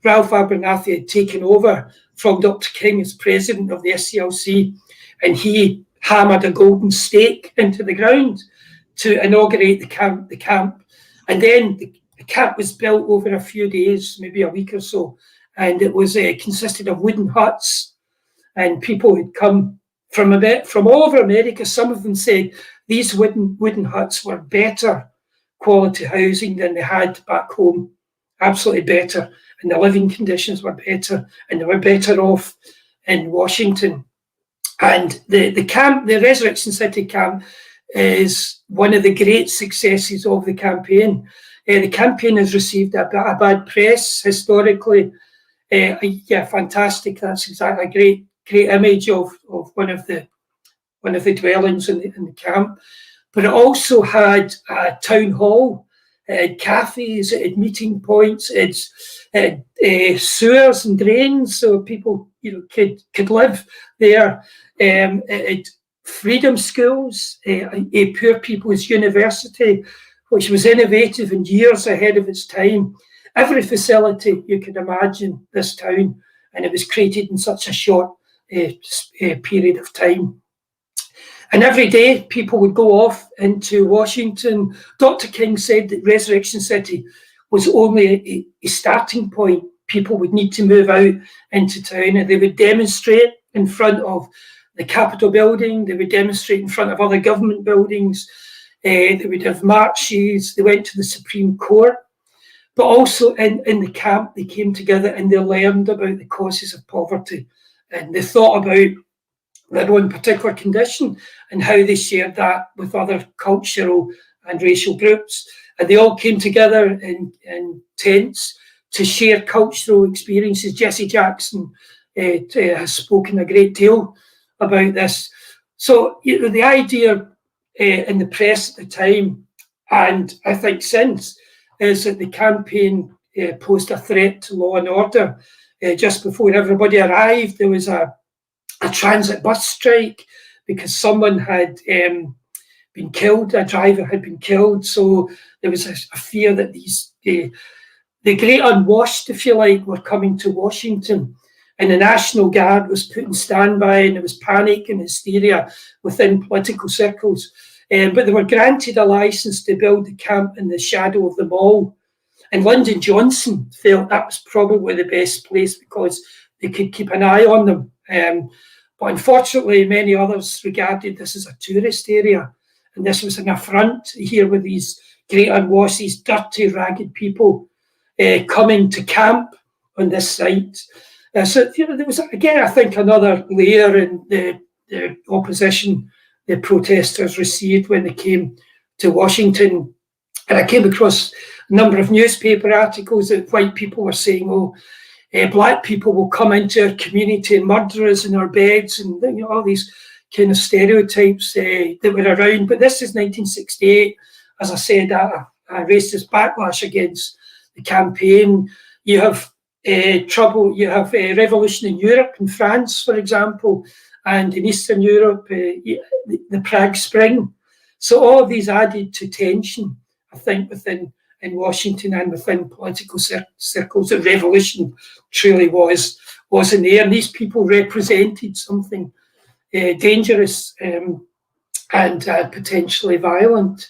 Ralph Abernathy had taken over from Dr. King as president of the SCLC, and he hammered a golden stake into the ground to inaugurate the camp. And then the camp was built over a few days, maybe a week or so, and it was consisted of wooden huts, and people had come from all over America. Some of them said these wooden huts were better quality housing than they had back home absolutely better, and the living conditions were better, and they were better off in Washington. And the camp, the Resurrection City camp, is one of the great successes of the campaign. The campaign has received a bad press historically. Yeah, fantastic. That's exactly a great image of one of the dwellings in the camp. But it also had a town hall, it had cafes, it had meeting points, it had sewers and drains, so people could live there. It had freedom schools, a poor people's university, which was innovative and years ahead of its time. Every facility you could imagine this town, and it was created in such a short period of time. And every day people would go off into Washington. Dr. King said that Resurrection City was only a starting point. People would need to move out into town, and they would demonstrate in front of the Capitol building. They would demonstrate in front of other government buildings. They would have marches. They went to the Supreme Court. But also in the camp, they came together and they learned about the causes of poverty. And they thought about their own particular condition and how they shared that with other cultural and racial groups. And they all came together in tents to share cultural experiences. Jesse Jackson has spoken a great deal about this. So the idea in the press at the time, and I think since, is that the campaign posed a threat to law and order. Just before everybody arrived, there was a transit bus strike because someone had been killed, a driver had been killed. So there was a fear that the great unwashed, if you like, were coming to Washington. And the National Guard was put in standby, and there was panic and hysteria within political circles. But they were granted a license to build the camp in the shadow of the mall. And Lyndon Johnson felt that was probably the best place because they could keep an eye on them. But unfortunately, many others regarded this as a tourist area. And this was an affront here with these great unwashed, these dirty, ragged people coming to camp on this site. So there was, again, I think, another layer in the opposition the protesters received when they came to Washington. And I came across a number of newspaper articles that white people were saying, black people will come into our community and murder us in our beds, and all these kind of stereotypes that were around. But this is 1968. As I said, a racist backlash against the campaign. You have trouble, you have a revolution in Europe, in France, for example, and in Eastern Europe, the Prague Spring. So all of these added to tension, I think, in Washington and within political circles. The revolution truly was in there, and these people represented something dangerous and potentially violent.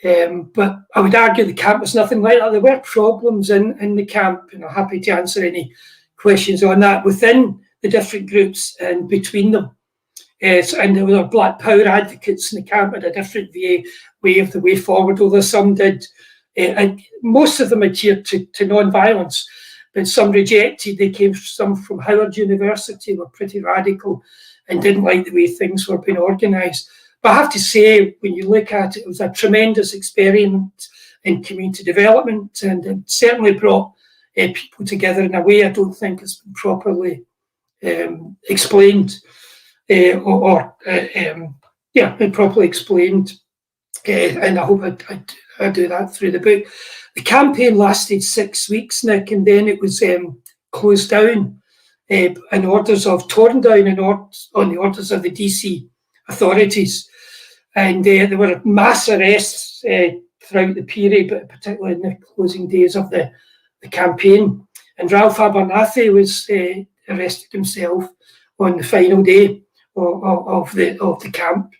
But I would argue the camp was nothing like that. There were problems in the camp, and I'm happy to answer any questions on that within the different groups and between them. And there were Black Power advocates in the camp had a different way of the way forward, although some did. And most of them adhered to non-violence, but some rejected. They came some from Howard University, were pretty radical and didn't like the way things were being organised. But I have to say, when you look at it, it was a tremendous experiment in community development, and it certainly brought people together in a way I don't think has been properly explained, properly explained. And I hope I do that through the book. The campaign lasted 6 weeks, Nick, and then it was closed down torn down on the orders of the DC authorities. And there were mass arrests throughout the period, but particularly in the closing days of the campaign. And Ralph Abernathy was arrested himself on the final day of the camp.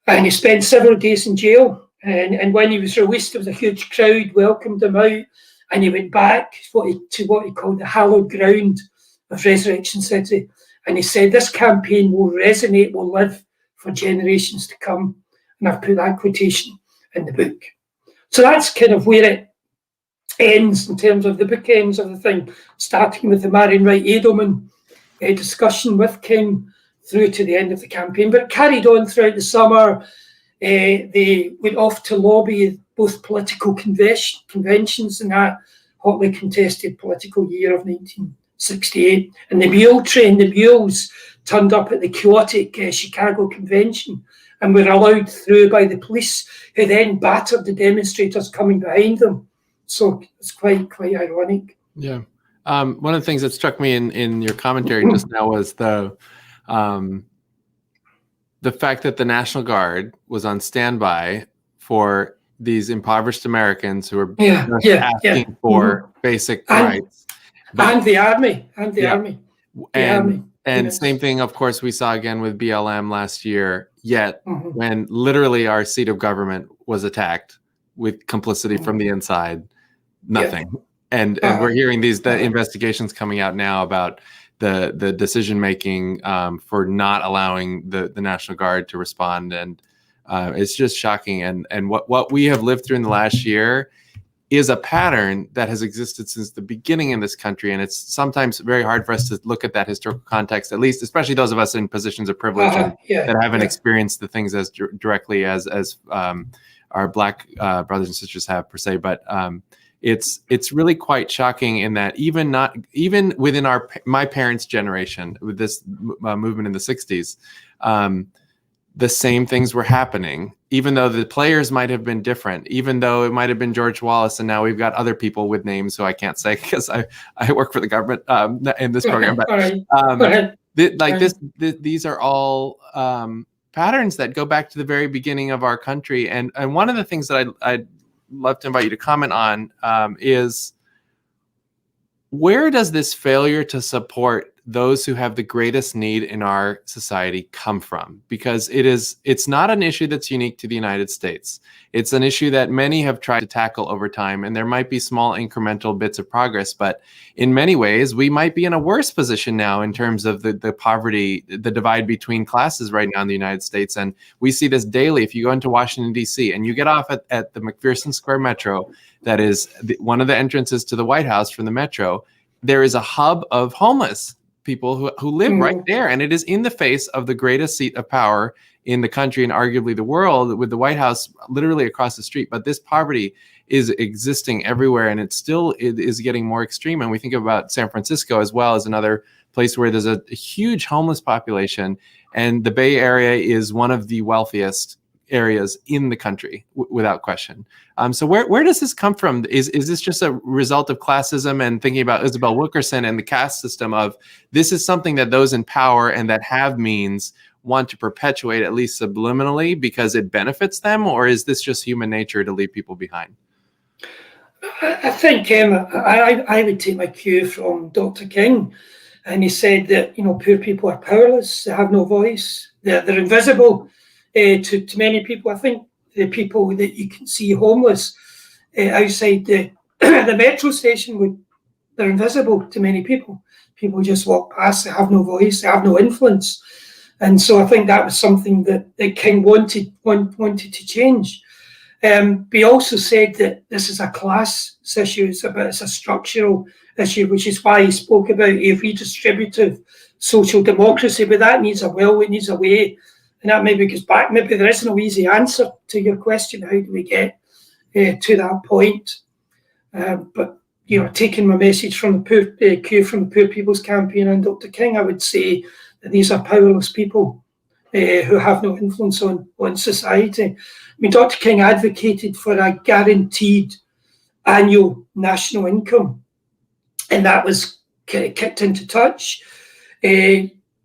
And he spent several days in jail. And when he was released, there was a huge crowd welcomed him out, and he went back to what he called the hallowed ground of Resurrection City. And he said, this campaign will resonate, will live for generations to come. And I've put that quotation in the book. So that's kind of where ends, in terms of the bookends of the thing, starting with the Marion Wright Edelman discussion with King through to the end of the campaign. But it carried on throughout the summer. They went off to lobby both political conventions in that hotly contested political year of 1968. And the mule train, the mules, turned up at the chaotic Chicago convention and were allowed through by the police, who then battered the demonstrators coming behind them. So it's quite ironic. Yeah. One of the things that struck me in your commentary just now was the fact that the National Guard was on standby for these impoverished Americans who were asking for basic rights. And the army. And same thing, of course, we saw again with BLM last year, yet when literally our seat of government was attacked with complicity from the inside, nothing. And we're hearing the investigations coming out now about the decision making for not allowing the National Guard to respond, and it's just shocking. And what we have lived through in the last year is a pattern that has existed since the beginning in this country, and it's sometimes very hard for us to look at that historical context, at least, especially those of us in positions of privilege that haven't experienced the things as directly as our Black brothers and sisters have per se, but. It's really quite shocking in that even within my parents' generation with this movement in the 60s, the same things were happening, even though the players might have been different, even though it might have been George Wallace, and now we've got other people with names who I can't say because I work for the government in this program. But these are all patterns that go back to the very beginning of our country. And one of the things that I'd love to invite you to comment on is, where does this failure to support those who have the greatest need in our society come from? Because it's not an issue that's unique to the United States. It's an issue that many have tried to tackle over time, and there might be small incremental bits of progress, but in many ways, we might be in a worse position now in terms of the poverty, the divide between classes right now in the United States. And we see this daily. If you go into Washington, D.C., and you get off at the McPherson Square Metro, that is one of the entrances to the White House from the Metro, there is a hub of homeless people who live right there. And it is in the face of the greatest seat of power in the country and arguably the world, with the White House literally across the street. But this poverty is existing everywhere, and it is getting more extreme. And we think about San Francisco as well as another place where there's a huge homeless population. And the Bay Area is one of the wealthiest areas in the country, without question. So where does this come from? Is this just a result of classism and thinking about Isabel Wilkerson and the caste system of this is something that those in power and that have means want to perpetuate, at least subliminally, because it benefits them? Or is this just human nature to leave people behind? I think I would take my cue from Dr. King, and he said that poor people are powerless, they have no voice, they're invisible to many people. I think the people that you can see homeless outside the metro station, they're invisible to many people. People just walk past, they have no voice, they have no influence. And so I think that was something that King wanted to change. He also said that this is a class issue, it's a structural issue, which is why he spoke about a redistributive social democracy, but that needs a will, it needs a way. And that maybe goes back, maybe there is no easy answer to your question, how do we get to that point? But taking my message from the cue from the Poor People's Campaign and Dr. King, I would say that these are powerless people who have no influence on society. I mean, Dr. King advocated for a guaranteed annual national income, and that was kicked into touch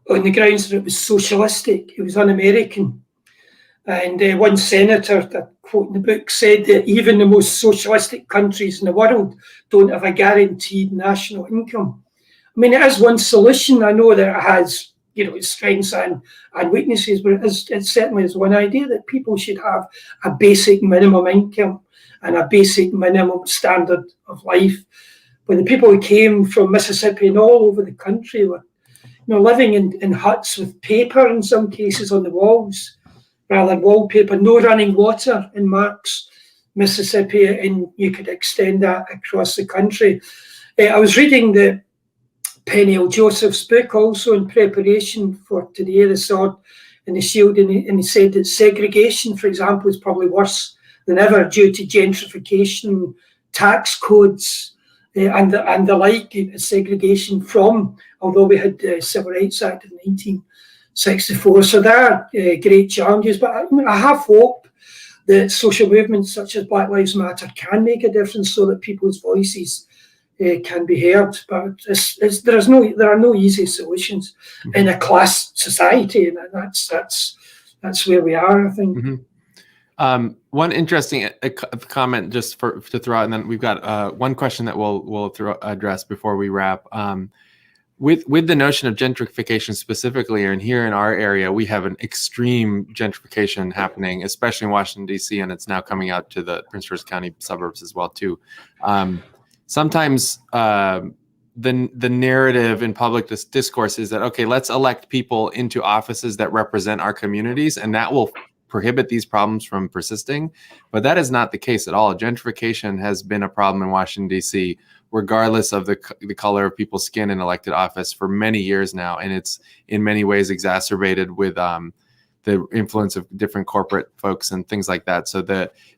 on the grounds that it was socialistic, it was un-American. And one senator, that quote in the book, said that even the most socialistic countries in the world don't have a guaranteed national income. I mean, it is one solution. I know that it has its strengths and weaknesses, but it certainly is one idea that people should have a basic minimum income and a basic minimum standard of life. When the people who came from Mississippi and all over the country were living in huts with paper in some cases on the walls, rather than wallpaper, no running water in Mark's Mississippi, and you could extend that across the country. I was reading the Peniel Joseph's book also in preparation for today, The Sword and the Shield, and he said that segregation, for example, is probably worse than ever due to gentrification, tax codes, and the like. Segregation from, although we had the Civil Rights Act of 1964. So there are great challenges, but I have hope that social movements such as Black Lives Matter can make a difference so that people's voices can be heard. But there are no easy solutions in a class society, and that's where we are, I think. Mm-hmm. One interesting comment just to throw out, and then we've got one question that we'll address before we wrap. With the notion of gentrification specifically, and here in our area, we have an extreme gentrification happening, especially in Washington, D.C., and it's now coming out to the Prince George's County suburbs as well, too. Sometimes the narrative in public discourse is that, okay, let's elect people into offices that represent our communities, and that will prohibit these problems from persisting. But that is not the case at all. Gentrification has been a problem in Washington, D.C., regardless of the color of people's skin in elected office for many years now. And it's in many ways exacerbated with the influence of different corporate folks and things like that. So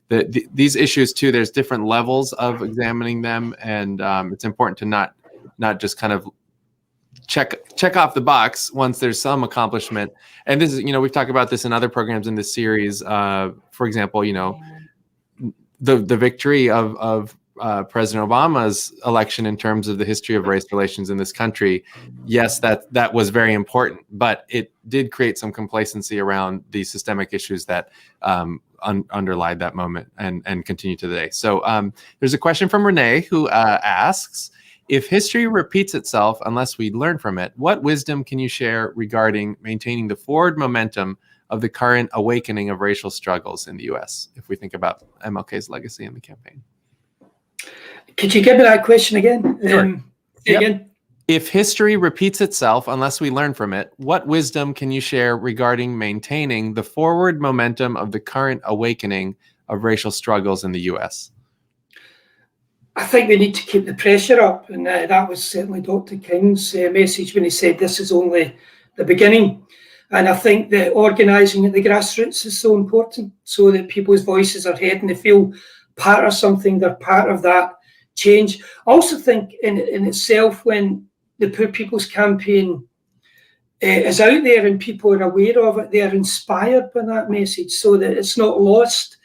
these issues too, there's different levels of examining them. And it's important to not just kind of check off the box once there's some accomplishment. And this is, we've talked about this in other programs in this series. For example, the victory of President Obama's election in terms of the history of race relations in this country. Yes, that was very important, but it did create some complacency around the systemic issues that underlied that moment and continue to today. So there's a question from Renee who asks, if history repeats itself unless we learn from it, what wisdom can you share regarding maintaining the forward momentum of the current awakening of racial struggles in the U.S., if we think about MLK's legacy in the campaign? Could you give me that question again? Sure. Again? If history repeats itself unless we learn from it, what wisdom can you share regarding maintaining the forward momentum of the current awakening of racial struggles in the U.S.? I think we need to keep the pressure up, and that was certainly Dr. King's message when he said this is only the beginning. And I think that organising at the grassroots is so important so that people's voices are heard and they feel part of something, they're part of that change. I also think in itself, when the Poor People's Campaign is out there and people are aware of it, they're inspired by that message so that it's not lost.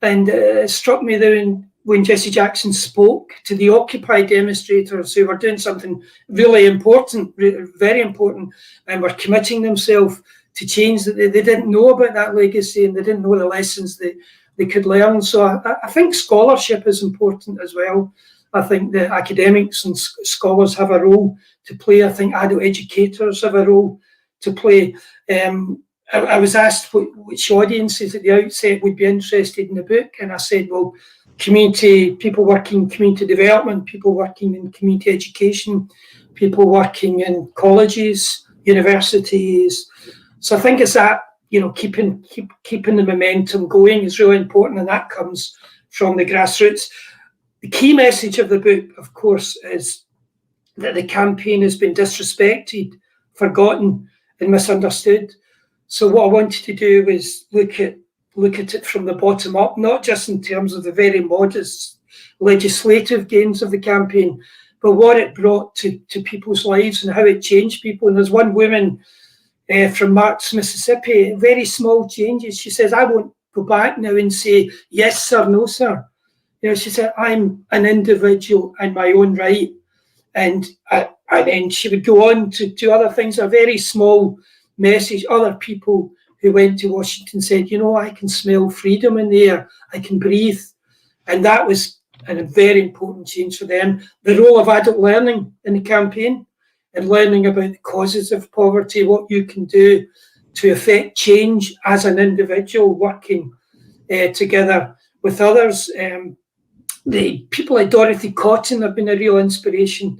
And it struck me then when Jesse Jackson spoke to the Occupy demonstrators who were doing something really important, very important, and were committing themselves to change, that they didn't know about that legacy and they didn't know the lessons they could learn. So I think scholarship is important as well. I think the academics and scholars have a role to play. I think adult educators have a role to play. I was asked which audiences at the outset would be interested in the book, and I said, well, community, people working in community development, people working in community education, people working in colleges, universities. So I think it's that, keeping the momentum going is really important, and that comes from the grassroots. The key message of the book, of course, is that the campaign has been disrespected, forgotten, and misunderstood. So what I wanted to do was look at it from the bottom up, not just in terms of the very modest legislative gains of the campaign, but what it brought to people's lives and how it changed people. And there's one woman from Marks, Mississippi, very small changes. She says, I won't go back now and say, yes, sir, no, sir. She said, I'm an individual in my own right. And then she would go on to do other things, a very small message. Other people who went to Washington said, I can smell freedom in the air. I can breathe. And that was a very important change for them. The role of adult learning in the campaign and learning about the causes of poverty, what you can do to affect change as an individual, working together with others. The people like Dorothy Cotton have been a real inspiration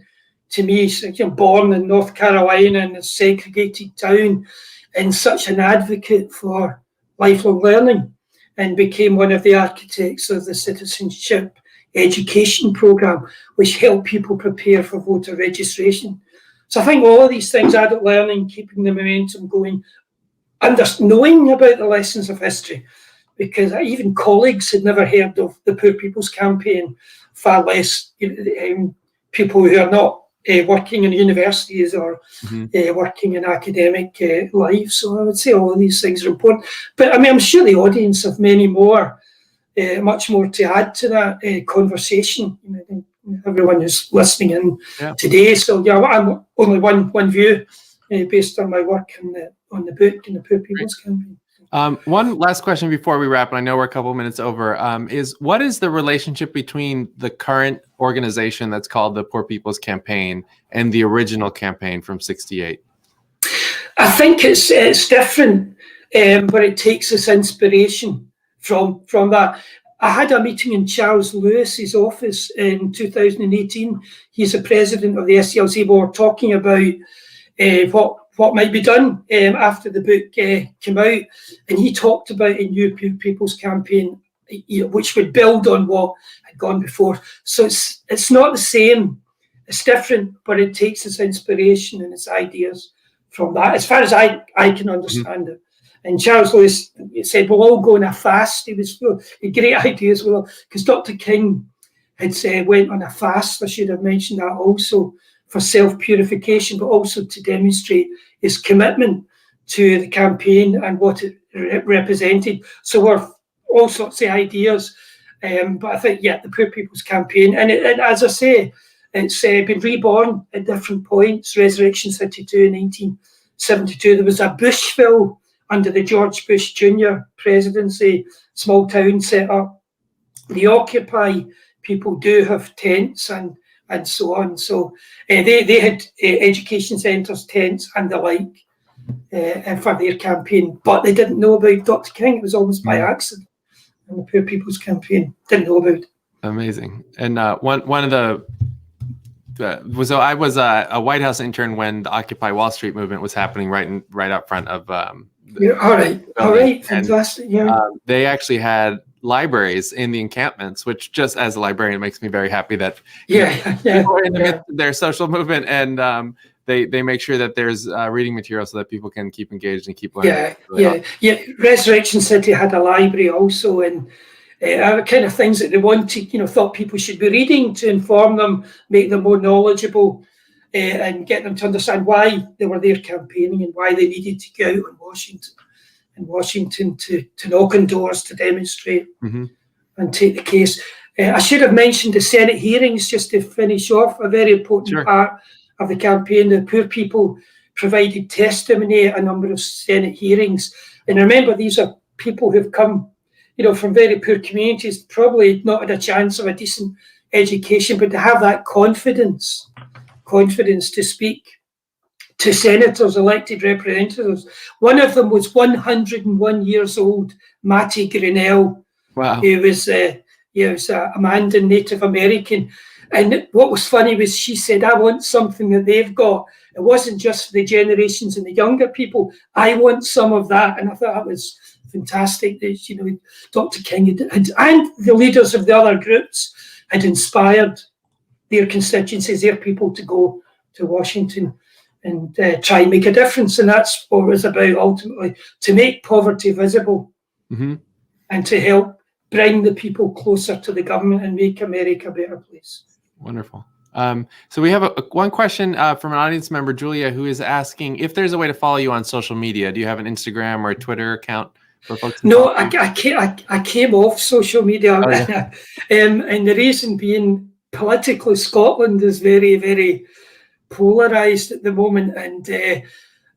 to me. She's born in North Carolina in a segregated town, and such an advocate for lifelong learning and became one of the architects of the citizenship education program, which helped people prepare for voter registration. So I think all of these things, adult learning, keeping the momentum going, knowing about the lessons of history, because even colleagues had never heard of the Poor People's Campaign, far less people who are not working in universities or working in academic life. So I would say all of these things are important. But I mean, I'm sure the audience have many more, much more to add to that conversation. Everyone who's listening in today. So yeah, I'm only one view based on my work on the book and the Poor People's Campaign. One last question before we wrap, and I know we're a couple of minutes over, is what is the relationship between the current organization that's called the Poor People's Campaign and the original campaign from '68? I think it's different, but it takes its inspiration from that. I had a meeting in Charles Lewis's office in 2018. He's the president of the SCLC. We were talking about what might be done after the book came out, and he talked about a new People's Campaign, which would build on what had gone before. So it's not the same, it's different, but it takes its inspiration and its ideas from that, as far as I can understand it. And Charles Lewis said, we'll all go on a fast. He was full of great ideas, because Dr. King had went on a fast. I should have mentioned that also, for self-purification, but also to demonstrate his commitment to the campaign and what it represented. So we're all sorts of ideas. But I think, the Poor People's Campaign, and as I say, it's been reborn at different points. Resurrection City 2 in 1972. There was a Bushville under the George Bush Jr. presidency, small town set up. The Occupy people do have tents and so on. So they had education centres, tents and the like for their campaign, but they didn't know about Dr. King. It was almost by accident. And the Poor People's Campaign didn't know about it. Amazing. And one of the so I was a White House intern when the Occupy Wall Street movement was happening right up front of all right, fantastic. They actually had libraries in the encampments, which, just as a librarian, makes me very happy that people are in the midst of their social movement, and they make sure that there's reading material so that people can keep engaged and keep learning. Resurrection City had a library also, and kind of things that they wanted, thought people should be reading to inform them, make them more knowledgeable, and get them to understand why they were there campaigning and why they needed to go out in Washington to knock on doors, to demonstrate and take the case. I should have mentioned the Senate hearings just to finish off, a very important part of the campaign. The poor people provided testimony at a number of Senate hearings. And remember, these are people who've come from very poor communities, probably not had a chance of a decent education, but to have that confidence to speak to senators, elected representatives. One of them was 101 years old, Mattie Grinnell. Wow. Who was a Mandan Native American. And what was funny was she said, I want something that they've got. It wasn't just for the generations and the younger people. I want some of that. And I thought that was fantastic that, Dr. King and the leaders of the other groups had inspired their constituencies, their people, to go to Washington and try and make a difference. And that's what it was about ultimately, to make poverty visible and to help bring the people closer to the government and make America a better place. Wonderful. So we have one question from an audience member, Julia, who is asking if there's a way to follow you on social media. Do you have an Instagram or a Twitter account for folks? No, I came off social media. Oh, yeah. And the reason being, politically, Scotland is very, very polarised at the moment. And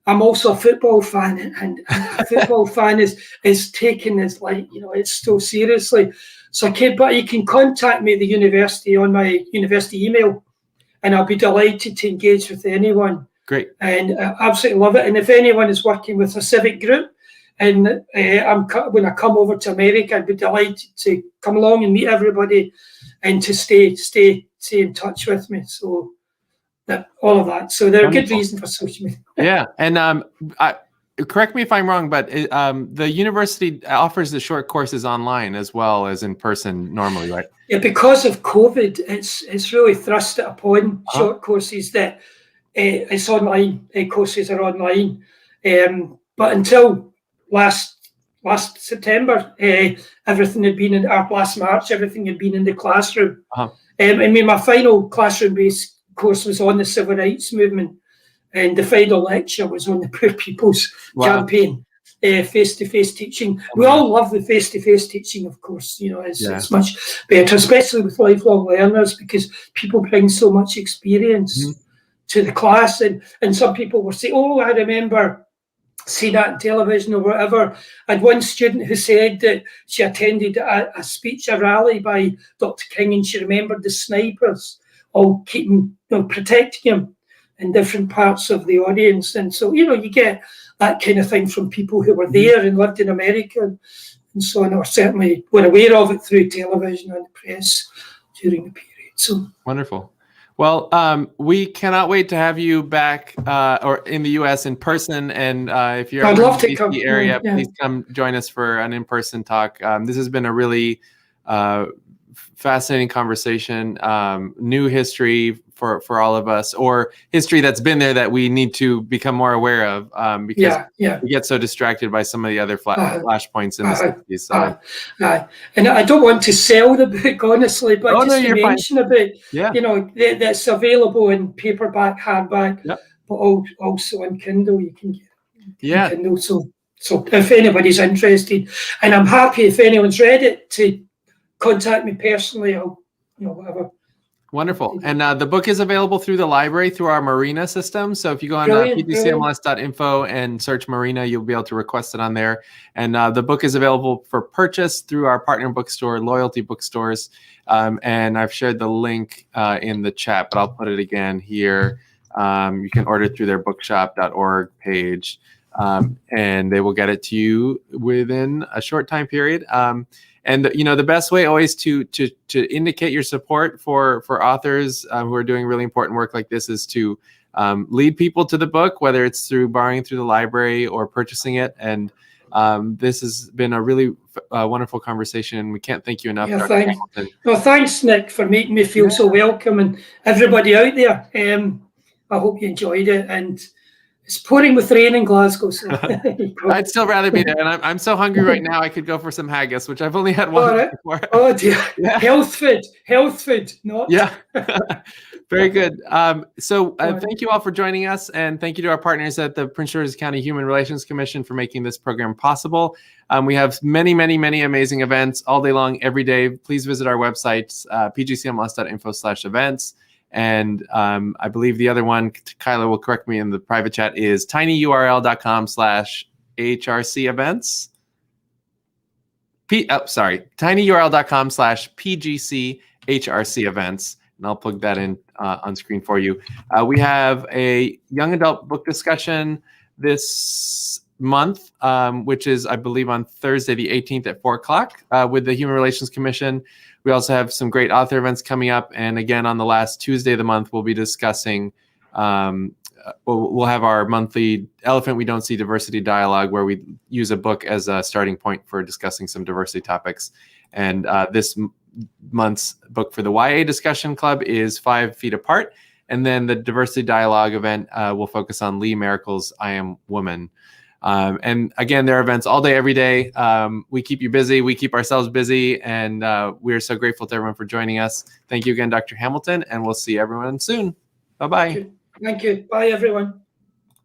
I'm also a football fan, and a football fan is taken as it's so seriously. So but you can contact me at the university on my university email, and I'll be delighted to engage with anyone. Great. And I absolutely love it. And if anyone is working with a civic group, and when I come over to America, I'd be delighted to come along and meet everybody and to stay in touch with me. So all of that. So they're a good reason for social media. Yeah. And correct me if I'm wrong, but the university offers the short courses online as well as in person normally, right? Yeah, because of COVID, it's really thrust it upon short courses that it's online. Courses are online, but until last September, everything had been last March, everything had been in the classroom. I mean, my final classroom-based course was on the civil rights movement, and the final lecture was on the Poor People's Campaign, face-to-face teaching. We all love the face-to-face teaching, of course. You know, it's much better, especially with lifelong learners, because people bring so much experience to the class. And some people will say, oh, I remember seeing that on television or whatever. I had one student who said that she attended a speech, a rally by Dr. King, and she remembered the snipers all keeping, protecting him in different parts of the audience. And so, you get that kind of thing from people who were there and lived in America and so on, or certainly were aware of it through television and the press during the period. So wonderful. Well, we cannot wait to have you back or in the U.S. in person. And if you're in the DC area, please come join us for an in-person talk. This has been a really fascinating conversation, new history for all of us, or history that's been there that we need to become more aware of because we get so distracted by some of the other flashpoints in the 60s. And I don't want to sell the book, honestly, but to mention a bit, that's available in paperback, hardback, but also on Kindle. You can get Kindle. So if anybody's interested, and I'm happy if anyone's read it to contact me personally, or whatever. Wonderful. And the book is available through the library through our Marina system. So if you go on pgcmls.info and search Marina, you'll be able to request it on there. And the book is available for purchase through our partner bookstore, Loyalty Bookstores. And I've shared the link in the chat, but I'll put it again here. You can order through their bookshop.org page, and they will get it to you within a short time period. And the best way always to indicate your support for authors who are doing really important work like this is to lead people to the book, whether it's through borrowing through the library or purchasing it. And this has been a really wonderful conversation, and we can't thank you enough. Thanks. No, thanks, Nick, for making me feel so welcome, and everybody out there. I hope you enjoyed it, and it's pouring with rain in Glasgow. So I'd still rather be there, and I'm so hungry right now. I could go for some haggis, which I've only had one before. Oh dear, health food, not. Very good. So thank you all for joining us, and thank you to our partners at the Prince George's County Human Relations Commission for making this program possible. We have many, many, many amazing events all day long, every day. Please visit our website, pgcmls.info/events. And I believe the other one, Kyla will correct me in the private chat, is tinyurl.com/HRC events. tinyurl.com/PGC HRC events. And I'll plug that in on screen for you. We have a young adult book discussion this month, which is, I believe, on Thursday, the 18th at 4 o'clock with the Human Relations Commission. We also have some great author events coming up. And again, on the last Tuesday of the month, we'll be discussing, we'll have our monthly Elephant We Don't See Diversity Dialogue, where we use a book as a starting point for discussing some diversity topics. And this month's book for the YA Discussion Club is 5 Feet Apart. And then the Diversity Dialogue event will focus on Lee Merkel's I Am Woman. And again, there are events all day, every day. We keep you busy. We keep ourselves busy. And we're so grateful to everyone for joining us. Thank you again, Dr. Hamilton. And we'll see everyone soon. Bye-bye. Thank you. Bye, everyone.